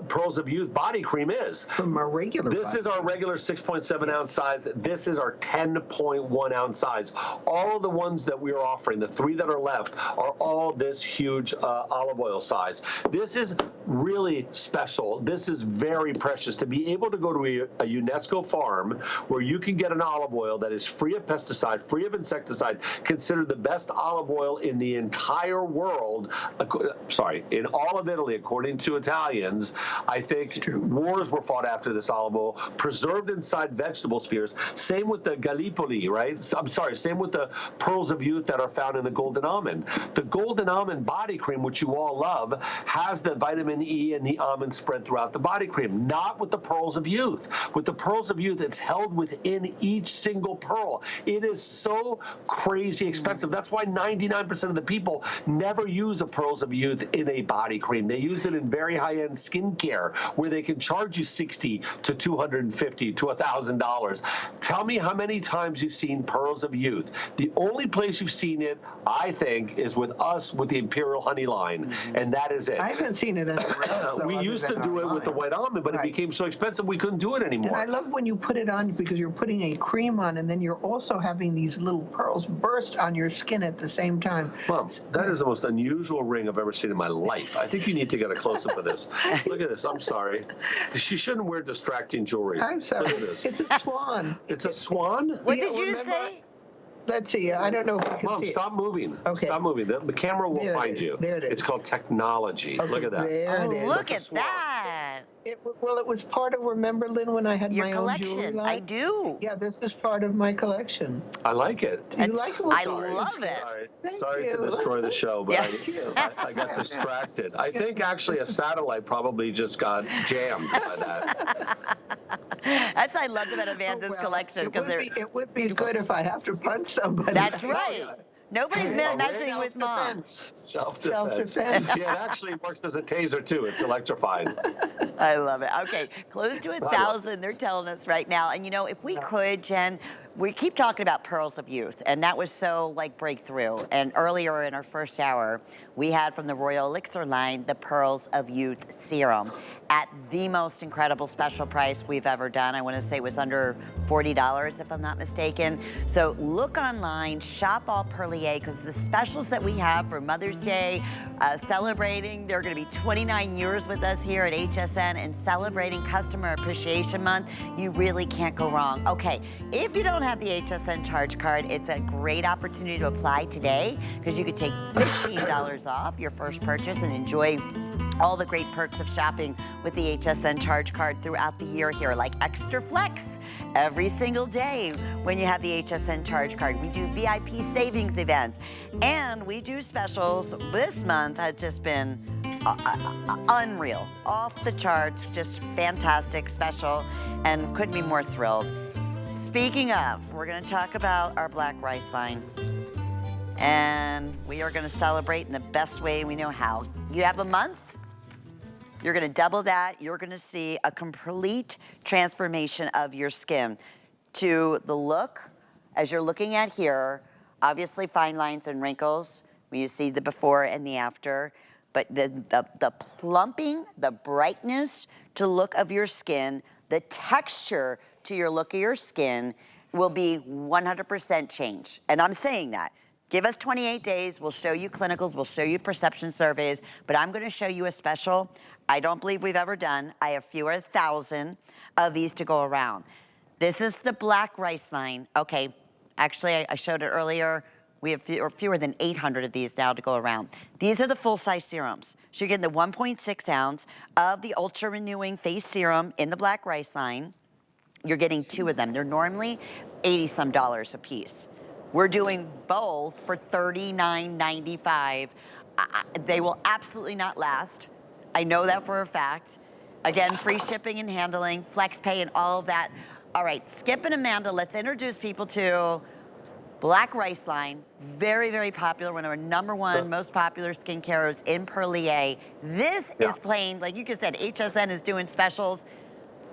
Pearls of Youth body cream is. From our regular This is our regular 6.7 ounce size. This is our 10.1 ounce size. All of the ones that we are offering, the 3 that are left, are all this huge olive oil size. This is really special. This is very precious. To be able to go to a UNESCO farm where you can get an olive oil that is free of pesticide, free of insecticide, considered the best olive oil in the entire world, in all of Italy, according to Italians. I think wars were fought after this olive oil, preserved inside vegetable spheres. Same with the Gallipoli, right? Same with the Pearls of Youth that are found in the golden almond. The golden almond body cream, which you all love, has the vitamin E and the almond spread throughout the body cream. Not with the Pearls of Youth. With the Pearls of Youth, it's held within each single pearl. It is so crazy expensive. That's why 99% of the people never use a Pearls of Youth in a body cream. They use it in very high-end skincare where they can charge you $60 to $250 to $1,000. Tell me how many times you've seen Pearls of Youth. The only place you've seen it, I think, is with us with the Imperial Honey line, and that is it. I haven't seen it anywhere else. We used to do it with the white almond, but it became so expensive we couldn't do it anymore. And I love when you put it on, because you're putting a cream on, and then you're also having these little pearls burst on your skin at the same time. Mom, that is the most unusual ring I've ever seen in my life. I think you need to get a close-up of this. Look at this. I'm sorry. She shouldn't wear distracting jewelry. I'm sorry. Look at this. It's a swan. It's a swan? What did you just say? Let's see. I don't know if you can Mom, see stop moving. Okay. Stop moving. The camera will There it find is. you. There it is. It's called technology. Okay, Look at that. There it is. Look That's a at swan. that. It was part of, remember, Lynn, when I had Your my own jewelry collection. line? I do. Yeah, this is part of my collection. I like it. Do you like it? Well, I sorry. love it. Sorry Thank to you. destroy the show, but Yeah. I got distracted. I think actually a satellite probably just got jammed by that. That's what I loved about Amanda's collection, because it would be good if I have to punch somebody. that's right. Nobody's Yeah. messing with mom. Self-defense. Self-defense. Yeah, it actually works as a taser too. It's electrifying. I love it. Okay, close to 1,000, they're telling us right now. And you know, if we could, Jen, we keep talking about pearls of youth, and that was so like breakthrough. And earlier in our first hour, we had from the Royal Elixir line the Pearls of Youth Serum at the most incredible special price we've ever done. I want to say it was under $40 if I'm not mistaken. So look online, shop all Perlier, because the specials that we have for Mother's Day, celebrating, they're going to be 29 years with us here at HSN and celebrating Customer Appreciation Month. You really can't go wrong. Okay, if you don't have the HSN charge card, it's a great opportunity to apply today because you could take $15 off your first purchase and enjoy all the great perks of shopping with the HSN charge card throughout the year here, like extra flex every single day when you have the HSN charge card. We do VIP savings events, and we do specials. This month has just been unreal, off the charts, just fantastic special, and couldn't be more thrilled. Speaking of, we're gonna talk about our black rice line, and we are gonna celebrate in the best way we know how. You have a month. You're gonna double that. You're gonna see a complete transformation of your skin to the look, as you're looking at here, obviously fine lines and wrinkles when you see the before and the after, but the plumping, the brightness to look of your skin, the texture to your look of your skin will be 100% changed. And I'm saying that. Give us 28 days, we'll show you clinicals, we'll show you perception surveys, but I'm gonna show you a special I don't believe we've ever done. I have fewer thousand of these to go around. This is the black rice line. Okay, actually I showed it earlier. We have fewer than 800 of these now to go around. These are the full-size serums. So you're getting the 1.6 ounce of the Ultra Renewing Face Serum in the black rice line. You're getting 2 of them. They're normally $80-some a piece. We're doing both for $39.95. They will absolutely not last. I know that for a fact. Again, free shipping and handling, flex pay and all of that. All right, Skip and Amanda, let's introduce people to Black Rice Line. Very, very popular, one of our #1 most popular skincares in Perlier. This is plain, like you just said, HSN is doing specials.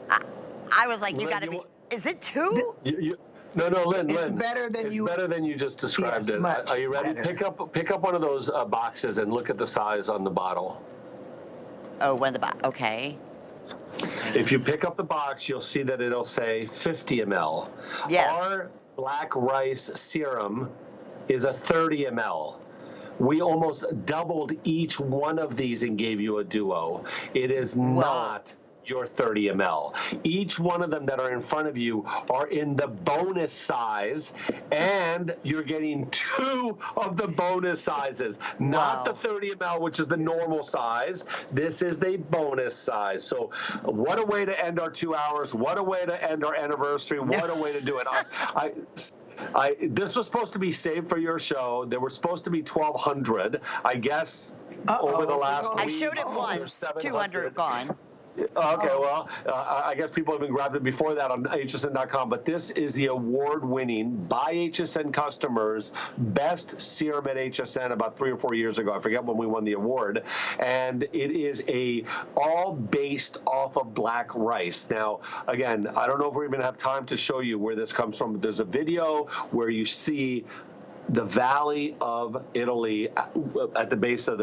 I was like, you gotta be, is it 2? No, Lynn. It's better than you. Better than you just described Yes, it. much Are you ready? better. Pick up one of those boxes and look at the size on the bottle. Oh, one of the box, okay. If you pick up the box, you'll see that it'll say 50 ml. Yes. Our black rice serum is a 30 ml. We almost doubled each one of these and gave you a duo. It is not your 30 ml. Each one of them that are in front of you are in the bonus size, and you're getting 2 of the bonus sizes, not the 30 ml, which is the normal size. This is the bonus size. So what a way to end our 2 hours. What a way to end our anniversary. What a way to do it. This was supposed to be saved for your show. There were supposed to be 1,200. I guess over the last week. I showed it once, 200 gone. Okay, well, I guess people have been grabbing it before that on hsn.com, but this is the award-winning, by HSN customers, best serum at HSN about 3 or 4 years ago. I forget when we won the award. And it is all based off of black rice. Now, again, I don't know if we're even have time to show you where this comes from, but there's a video where you see the Valley of Italy at the base of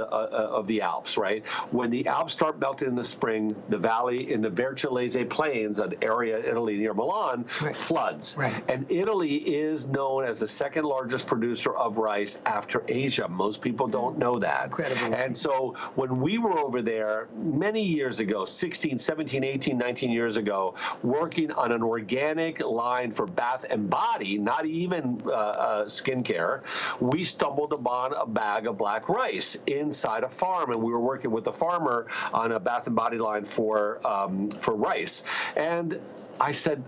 the Alps, right? When the Alps start melting in the spring, the valley in the Vercellese Plains, an area of Italy near Milan, floods. Right. And Italy is known as the 2nd largest producer of rice after Asia. Most people don't know that. Incredible. And so when we were over there many years ago, 16, 17, 18, 19 years ago, working on an organic line for bath and body, not even skincare, we stumbled upon a bag of black rice inside a farm, and we were working with a farmer on a bath and body line for rice. And I said,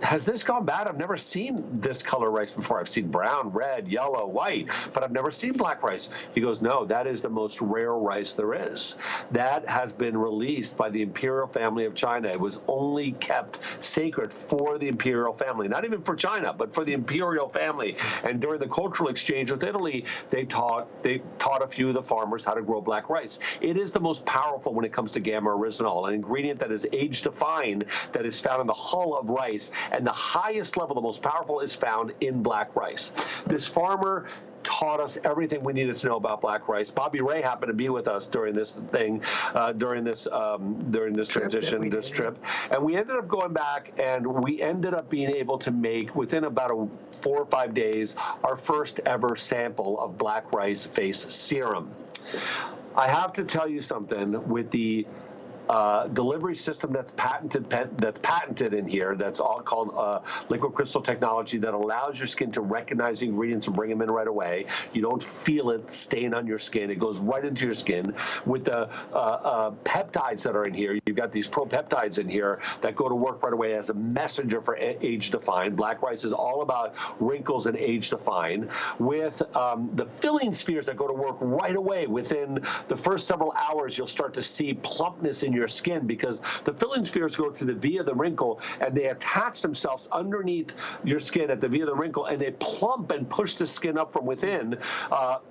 has this gone bad? I've never seen this color rice before. I've seen brown, red, yellow, white, but I've never seen black rice. He goes, no, that is the most rare rice there is. That has been released by the imperial family of China. It was only kept sacred for the imperial family, not even for China, but for the imperial family. And during the cultural exchange with Italy, they taught a few of the farmers how to grow black rice. It is the most powerful when it comes to gamma oryzanol, an ingredient that is age-defying, that is found in the hull of rice, And the highest level, the most powerful, is found in black rice. This farmer taught us everything we needed to know about black rice. Bobby Ray happened to be with us during this thing, during this transition, this trip, and we ended up going back, and we ended up being able to make, within about 4 or 5 days, our first ever sample of black rice face serum. I have to tell you something, with the delivery system that's patented in here, that's all called liquid crystal technology, that allows your skin to recognize the ingredients and bring them in right away. You don't feel it stain on your skin. It goes right into your skin. With the peptides that are in here, you've got these propeptides in here that go to work right away as a messenger for age define. Black rice is all about wrinkles and age define. With the filling spheres that go to work right away. Within the first several hours, you'll start to see plumpness in your skin, because the filling spheres go to the V of the wrinkle, and they attach themselves underneath your skin at the V of the wrinkle, and they plump and push the skin up from within,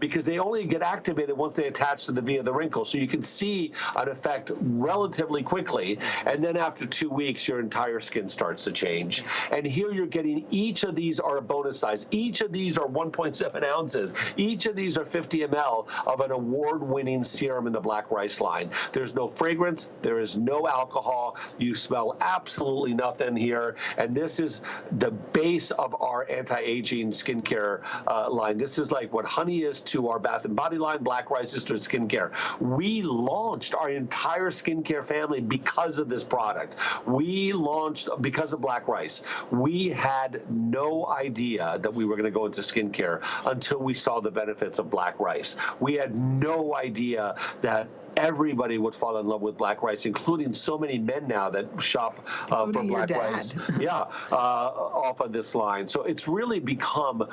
because they only get activated once they attach to the V of the wrinkle. So you can see an effect relatively quickly, and then after 2 weeks, your entire skin starts to change. And here you're getting, each of these are a bonus size. Each of these are 1.7 ounces. Each of these are 50 ml of an award-winning serum in the black rice line. There's no fragrance. There is no alcohol. You smell absolutely nothing here. And this is the base of our anti-aging skincare line. This is like what honey is to our Bath and Body line, black rice is to skincare. We launched our entire skincare family because of this product. We launched because of black rice. We had no idea that we were going to go into skincare until we saw the benefits of black rice. We had no idea that everybody would fall in love with black rice, including so many men now that shop for black rice. Yeah, off of this line. So it's really become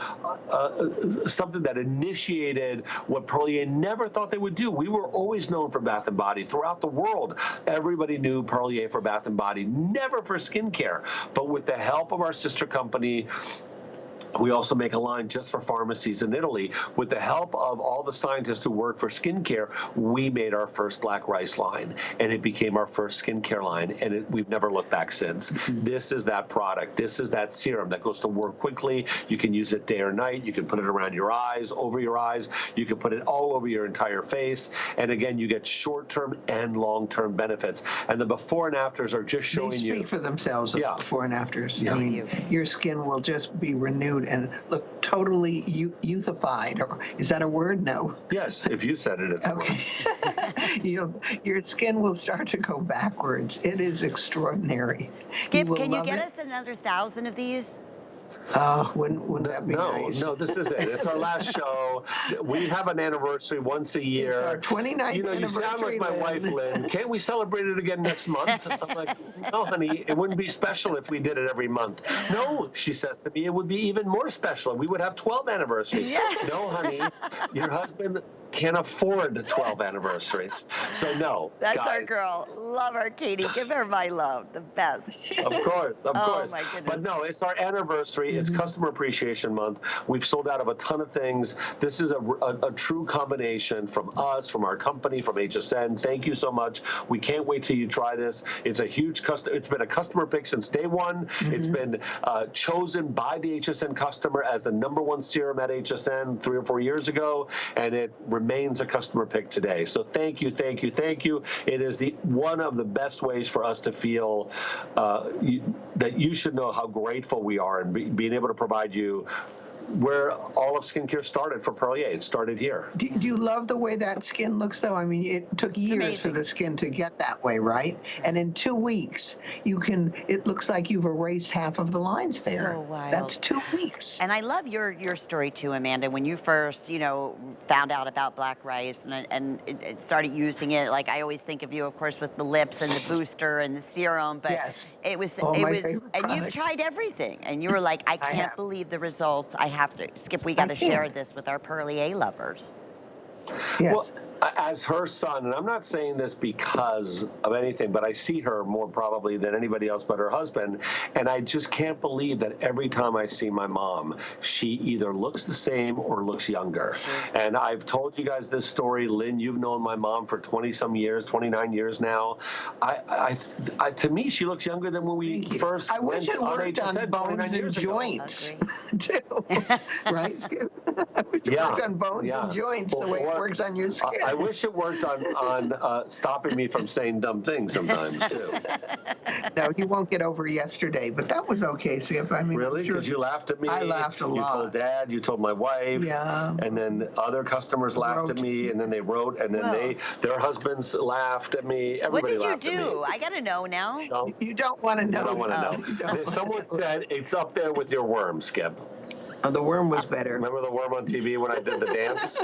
something that initiated what Perlier never thought they would do. We were always known for Bath and Body throughout the world. Everybody knew Perlier for Bath and Body, never for skincare. But with the help of our sister company, we also make a line just for pharmacies in Italy. With the help of all the scientists who work for skincare, we made our first black rice line, and it became our first skincare line, and we've never looked back since. This is that product. This is that serum that goes to work quickly. You can use it day or night. You can put it around your eyes, over your eyes. You can put it all over your entire face. And again, you get short-term and long-term benefits. And the before and afters are just showing you. They speak for themselves, the before and afters. Yeah. I mean, your skin will just be renewed and look totally youthified. Or is that a word? No. Yes, if you said it, it's okay. Your skin will start to go backwards. It is extraordinary. Skip, can you get us another 1,000 of these? Wouldn't that be nice? No, this is it. It's our last show. We have an anniversary once a year. It's our 29th anniversary. You sound like my wife, Lynn. Can't we celebrate it again next month? I'm like, no, honey, it wouldn't be special if we did it every month. No, she says to me, it would be even more special. We would have 12 anniversaries. Yeah. No, honey, your husband can't afford 12 anniversaries. So no, That's guys. our girl. Love her, Katie. Give her my love. The best. Of course, of course. Oh, my goodness. But no, it's our anniversary. It's Customer Appreciation Month. We've sold out of a ton of things. This is a true combination from us, from our company, from HSN. Thank you so much. We can't wait till you try this. It's a huge customer. It's been a customer pick since day one. It's been chosen by the HSN customer as the #1 serum at HSN 3 or 4 years ago, and it remains a customer pick today. So thank you, thank you, thank you. It is one of the best ways for us to feel that you should know how grateful we are and being able to provide you where all of skincare started for Perlier. It started here. Do you love the way that skin looks, though? I mean, it took years for the skin to get that way, right? And in 2 weeks, it looks like you've erased half of the lines there. So wild. That's 2 weeks. And I love your story too, Amanda. When you first, found out about black rice and it started using it, like I always think of you, of course, with the lips and the booster and the serum. But yes. it was, and you've tried everything, and you were like, I can't believe the results. I have to, Skip. We got to share this with our Perlier lovers. Yes. Well, as her son, and I'm not saying this because of anything, but I see her more probably than anybody else but her husband, and I just can't believe that every time I see my mom, she either looks the same or looks younger. And I've told you guys this story. Lynn, you've known my mom for 20-some years, 29 years now. To me, she looks younger than when we first I went wish it on worked on HSN bones 29 and years ago. joints, too. Right, Skip? I wish it worked on bones and joints the way it works on your skin. I wish it worked on stopping me from saying dumb things sometimes, too. No, you won't get over yesterday, but that was okay, Skip. I mean, Really? sure. Because you laughed at me. I laughed a lot. You told Dad, you told my wife. Yeah. And then other customers laughed at me, and then they wrote, and then their husbands laughed at me. What Everybody did you laughed at me. do? I got to know now. You don't want to know. I don't want to know. Someone said it's up there with your worm, Skip. Oh, the worm was better. Remember the worm on TV when I did the dance?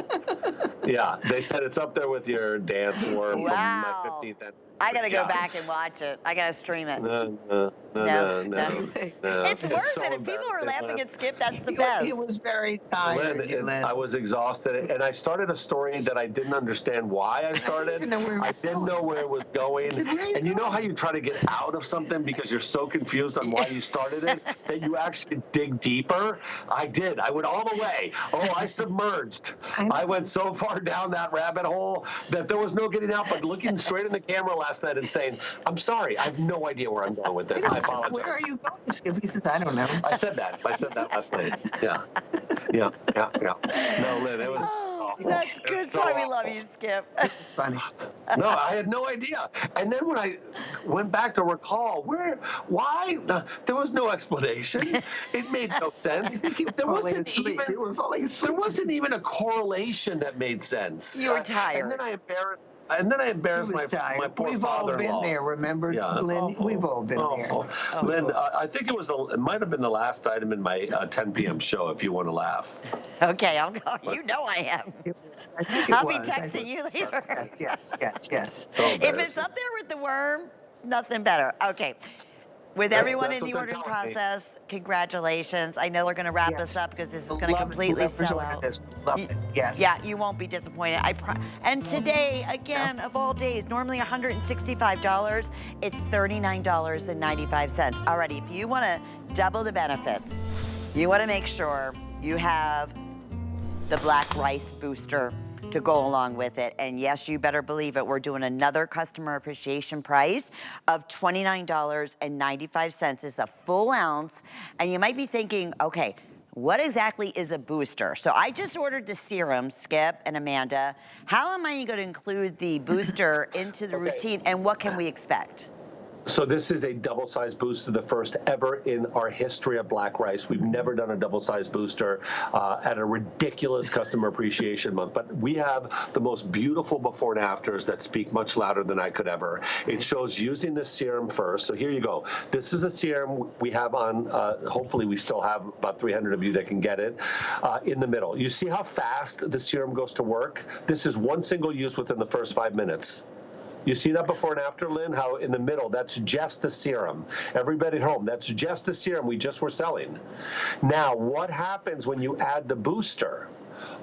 Yeah, they said it's up there with your dance worm Wow. from my 15th. I got to go back and watch it. I got to stream it. No. It's worth so it. If people are embarrassing, laughing Lynn. at Skip, that's the best. He was very tired. Lynn, I was exhausted, and I started a story that I didn't understand why I started. I didn't know where it was going. And you know how you try to get out of something because you're so confused on why you started it that you actually dig deeper? I did. I went all the way. Oh, I submerged. I went so far down that rabbit hole that there was no getting out but looking straight in the camera last night and saying, I'm sorry, I have no idea where I'm going with this. I apologize. Where are you going, Skip? He says, I don't know. I said that last night. Yeah. No, Lynn, it was. That's good. So That's why we love you, Skip. Funny. No, I had no idea. And then when I went back to recall, why? There was no explanation. It made no sense. There wasn't even a correlation that made sense. You were tired. And then I embarrassed my poor We've all father-in-law. been there, remember, Yeah, it's Lynn? awful. We've all been Awful. there. Lynn, I think it might have been the last item in my 10 p.m. show, if you want to laugh. Okay, I'll go. You know I am. I think it I'll be was. texting you later. Yes. So If it's up there with the worm, nothing better. Okay. With everyone in that's the what they're ordering telling me. process, congratulations. I know they're going to wrap us up because this is going to completely sell out. Love it. Yes. Yeah, you won't be disappointed. And today, again, of all days, normally $165, it's $39.95. Alrighty, if you want to double the benefits, you want to make sure you have the Black Rice Booster to go along with it. And yes, you better believe it, we're doing another customer appreciation price of $29.95. It's a full ounce. And you might be thinking, okay, what exactly is a booster? So I just ordered the serum, Skip and Amanda. How am I going to include the booster into the routine, and what can we expect? So this is a double-sized booster, the first ever in our history of Black Rice. We've never done a double-sized booster at a ridiculous customer appreciation month. But we have the most beautiful before and afters that speak much louder than I could ever. It shows using the serum first. So here you go. This is a serum we have on, hopefully we still have about 300 of you that can get it, in the middle. You see how fast the serum goes to work? This is one single use within the first 5 minutes. You see that before and after, Lynn? How in the middle, that's just the serum. Everybody at home, that's just the serum we just were selling. Now, what happens when you add the booster?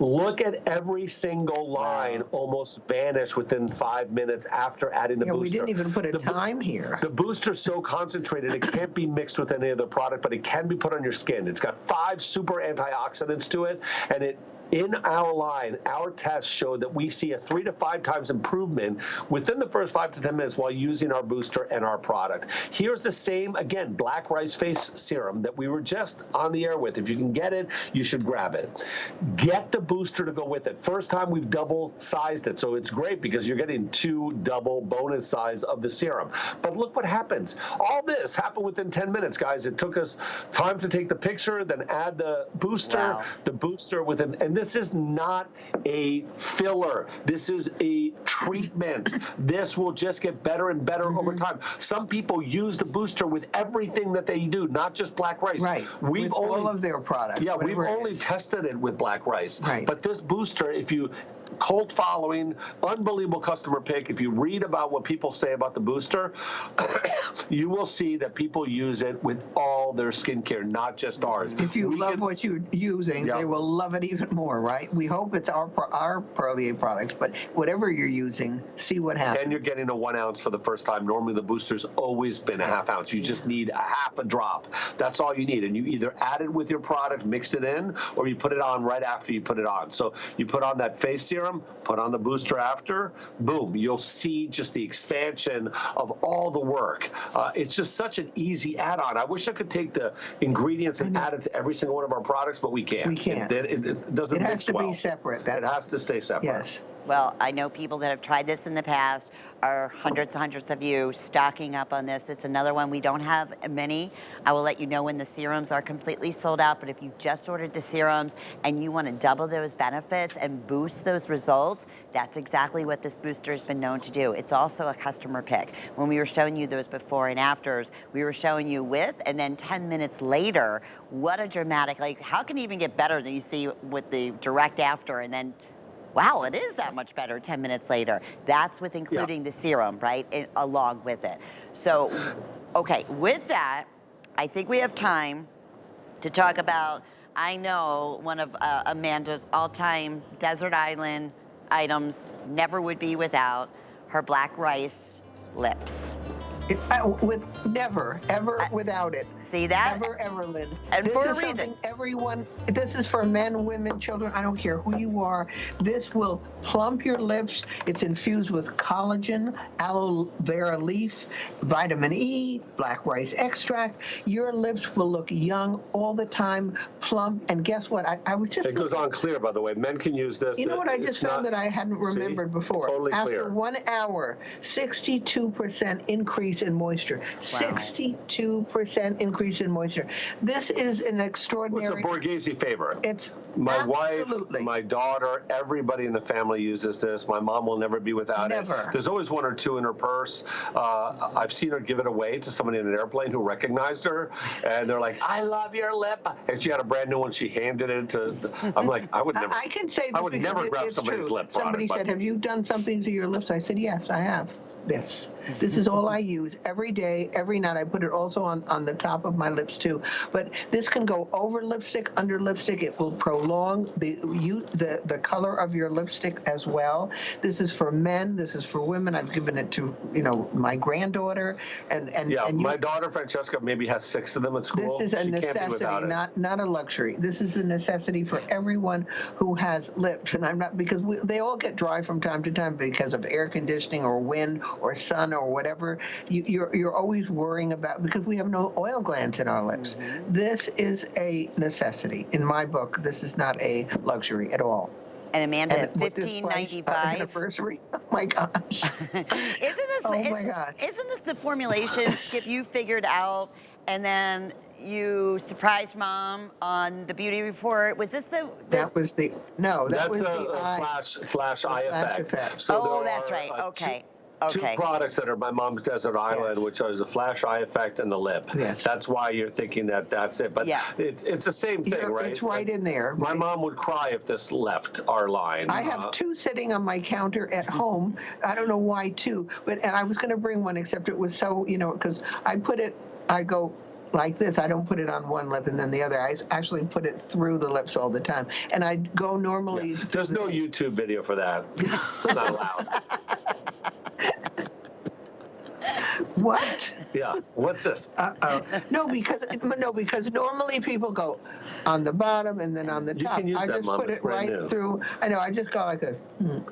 Look at every single line almost vanish within 5 minutes after adding the booster. We didn't even put a time here. The booster's so concentrated, it can't be mixed with any other product, but it can be put on your skin. It's got 5 super antioxidants to it, and in our line, our tests showed that we see a 3 to 5 times improvement within the first 5 to 10 minutes while using our booster and our product. Here's the same, again, Black Rice Face Serum that we were just on the air with. If you can get it, you should grab it. Get the booster to go with it. First time we've double-sized it, so it's great because you're getting 2 double bonus size of the serum. But look what happens. All this happened within 10 minutes, guys. It took us time to take the picture, then add the booster, and this is not a filler. This is a treatment. This will just get better and better over time. Some people use the booster with everything that they do, not just Black Rice. Right. We've with all of their products. Yeah, we've only tested it with Black Rice. Right. But this booster, if you cult following, unbelievable customer pick. If you read about what people say about the booster, you will see that people use it with all their skincare, not just ours. If you love what you're using, Yeah. they will love it even more, right? We hope it's our Perlier products, but whatever you're using, see what happens. And you're getting a 1 ounce for the first time. Normally the booster's always been a ½ ounce. You just need a half a drop. That's all you need. And you either add it with your product, mix it in, or you put it on right after you put it on. So you put on that face serum, put on the booster after, boom, you'll see just the expansion of all the work. It's just such an easy add-on. I wish I could take the ingredients and add it to every single one of our producs, but we can't. We can't. It doesn't It has mix to well. be separate. It has to stay separate. Yes. Well, I know people that have tried this in the past are hundreds and hundreds of you stocking up on this. It's another one. We don't have many. I will let you know when the serums are completely sold out, but if you just ordered the serums and you want to double those benefits and boost those results, that's exactly what this booster has been known to do. It's also a customer pick. When we were showing you those before and afters, we were showing you with, and then 10 minutes later, what a dramatic, like how can it even get better than you see with the direct after, and then wow, it is that much better 10 minutes later. That's with including the serum, right, along with it. So, okay, with that, I think we have time to talk about, I know one of Amanda's all-time desert island items, never would be without, her black rice lips. With never, ever without it. See that? Ever, Lynn. And this for a is reason. Something everyone, this is for men, women, children, I don't care who you are. This will plump your lips. It's infused with collagen, aloe vera leaf, vitamin E, black rice extract. Your lips will look young all the time, plump, and guess what? I was just... It goes on clear, by the way. Men can use this. You know what I just found that I hadn't remembered before? Totally After clear. 1 hour, 62% increase in moisture. 62% increase in moisture. This is an extraordinary... It's a Borghese favorite. It's my absolutely. wife, my daughter, everybody in the family uses this. My mom will never be without Never. it. There's always 1 or 2 in her purse. I've seen her give it away to somebody in an airplane who recognized her, and they're like, "I love your lip." And she had a brand new one. She handed it to. I'm like, I would never. I can say this I would because never grab it's somebody's true. lip. Somebody said, "Have you done something to your lips?" I said, "Yes, I have." This is all I use every day, every night. I put it also on the top of my lips too. But this can go over lipstick, under lipstick. It will prolong the color of your lipstick as well. This is for men. This is for women. I've given it to my granddaughter and my daughter Francesca maybe has 6 of them at school. This is a She can't be necessity, without it. not a luxury. This is a necessity for everyone who has lips, and I'm not because they all get dry from time to time because of air conditioning or wind or sun or whatever. You're always worrying about because we have no oil glands in our lips. Mm-hmm. This is a necessity in my book. This is not a luxury at all. And Amanda, And with this price, our $15.95. anniversary. Oh my gosh! Isn't this? Oh my gosh! Isn't this the formulation, Skip? You figured out, and then you surprised Mom on the beauty report. Was this the? That was the no. That That's was a the eye. flash eye effect. So Oh, there that's are, right. Okay. Two products that are my mom's desert island, which is the flash eye effect and the lip. Yes. That's why you're thinking that's it. But it's the same thing, right? It's right in there. My mom would cry if this left our line. I have 2 sitting on my counter at home. I don't know why 2, and I was going to bring one, except it was so, because I go like this. I don't put it on one lip and then the other. I actually put it through the lips all the time. And I go normally. Yeah. There's no YouTube video for that. It's not allowed. What? Yeah. What's this? No, because normally people go on the bottom and then on the top. You can use I that, just Mom. put It's it brand right new. through. I know. I just go like this,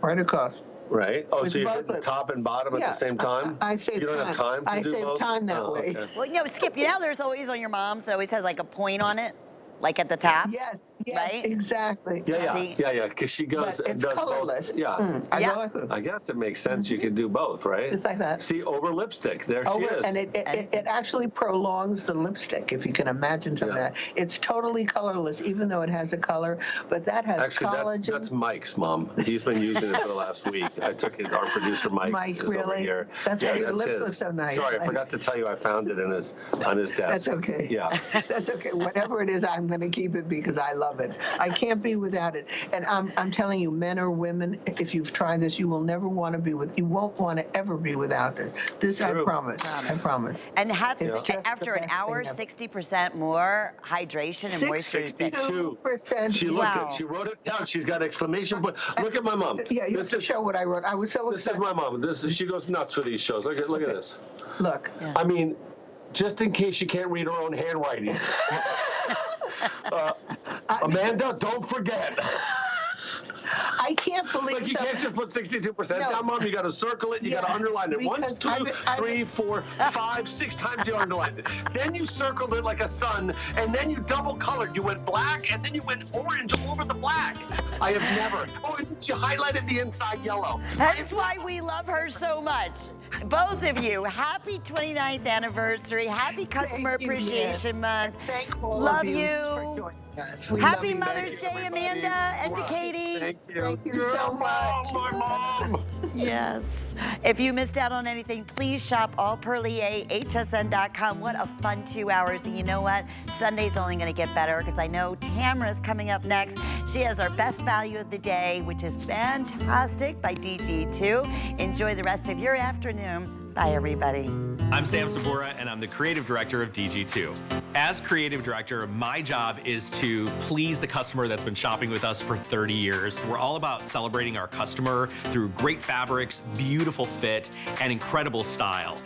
right across. Right. Oh, With so you're both hitting the lips. top and bottom at the same time? I save You don't time. have time to I do save both? time that Oh, way. okay. Well, Skip, there's always on your mom's, it always has like a point on it, like at the top. Yes, right? Exactly. Yeah, because she goes But and it's does colorless. both. Yeah. I go like this. I guess it makes sense. You can do both, right? It's like that. See, over lipstick. There she is. And it actually prolongs the lipstick, if you can imagine something like that. It's totally colorless, even though it has a color, but that has collagen. That's Mike's mom. He's been using it for the last week. I took it. Our producer Mike is over really? here. That's why your lips his. look so nice. Sorry, I forgot to tell you I found it on his desk. That's okay. Yeah. That's okay. Whatever it is, I'm going to keep it because I love love it. I can't be without it. And I'm telling you, men or women, if you've tried this, you will never want to be you won't want to ever be without this. This I promise. I promise. And It's just after the an best hour, thing ever. 60% more hydration and moisture. 62%. She looked at. She wrote it down. She's got exclamation point. Look at my mom. Yeah, you have to show what I wrote. I was so This is excited. my mom. She goes nuts for these shows. Look at this. Look. I mean, just in case she can't read her own handwriting. Amanda, don't forget. I can't believe Like you can't just put 62% down, Mom. You got to circle it. You got to underline it. Because 1, 2, 3, 4, 5, 6 times you underlined it. Then you circled it like a sun, and then you double colored. You went black, and then you went orange over the black. I have never. Oh, and then you highlighted the inside yellow. That's why we love her so much. Both of you, happy 29th anniversary. Happy Customer Appreciation Month. Thank all love of you you. for joining us. We Happy love you. Mother's Day, Amanda and to Katie. Thank you. Thank you so much. My mom. Yes. If you missed out on anything, please shop all Perlier, hsn.com. What a fun 2 hours. And you know what? Sunday's only going to get better because I know Tamara's coming up next. She has our best value of the day, which is Fantastic by DG2. Enjoy the rest of your afternoon. Bye, everybody. I'm Sam Sabura, and I'm the creative director of DG2. As creative director, my job is to please the customer that's been shopping with us for 30 years. We're all about celebrating our customer through great fabrics, beautiful fit, and incredible style.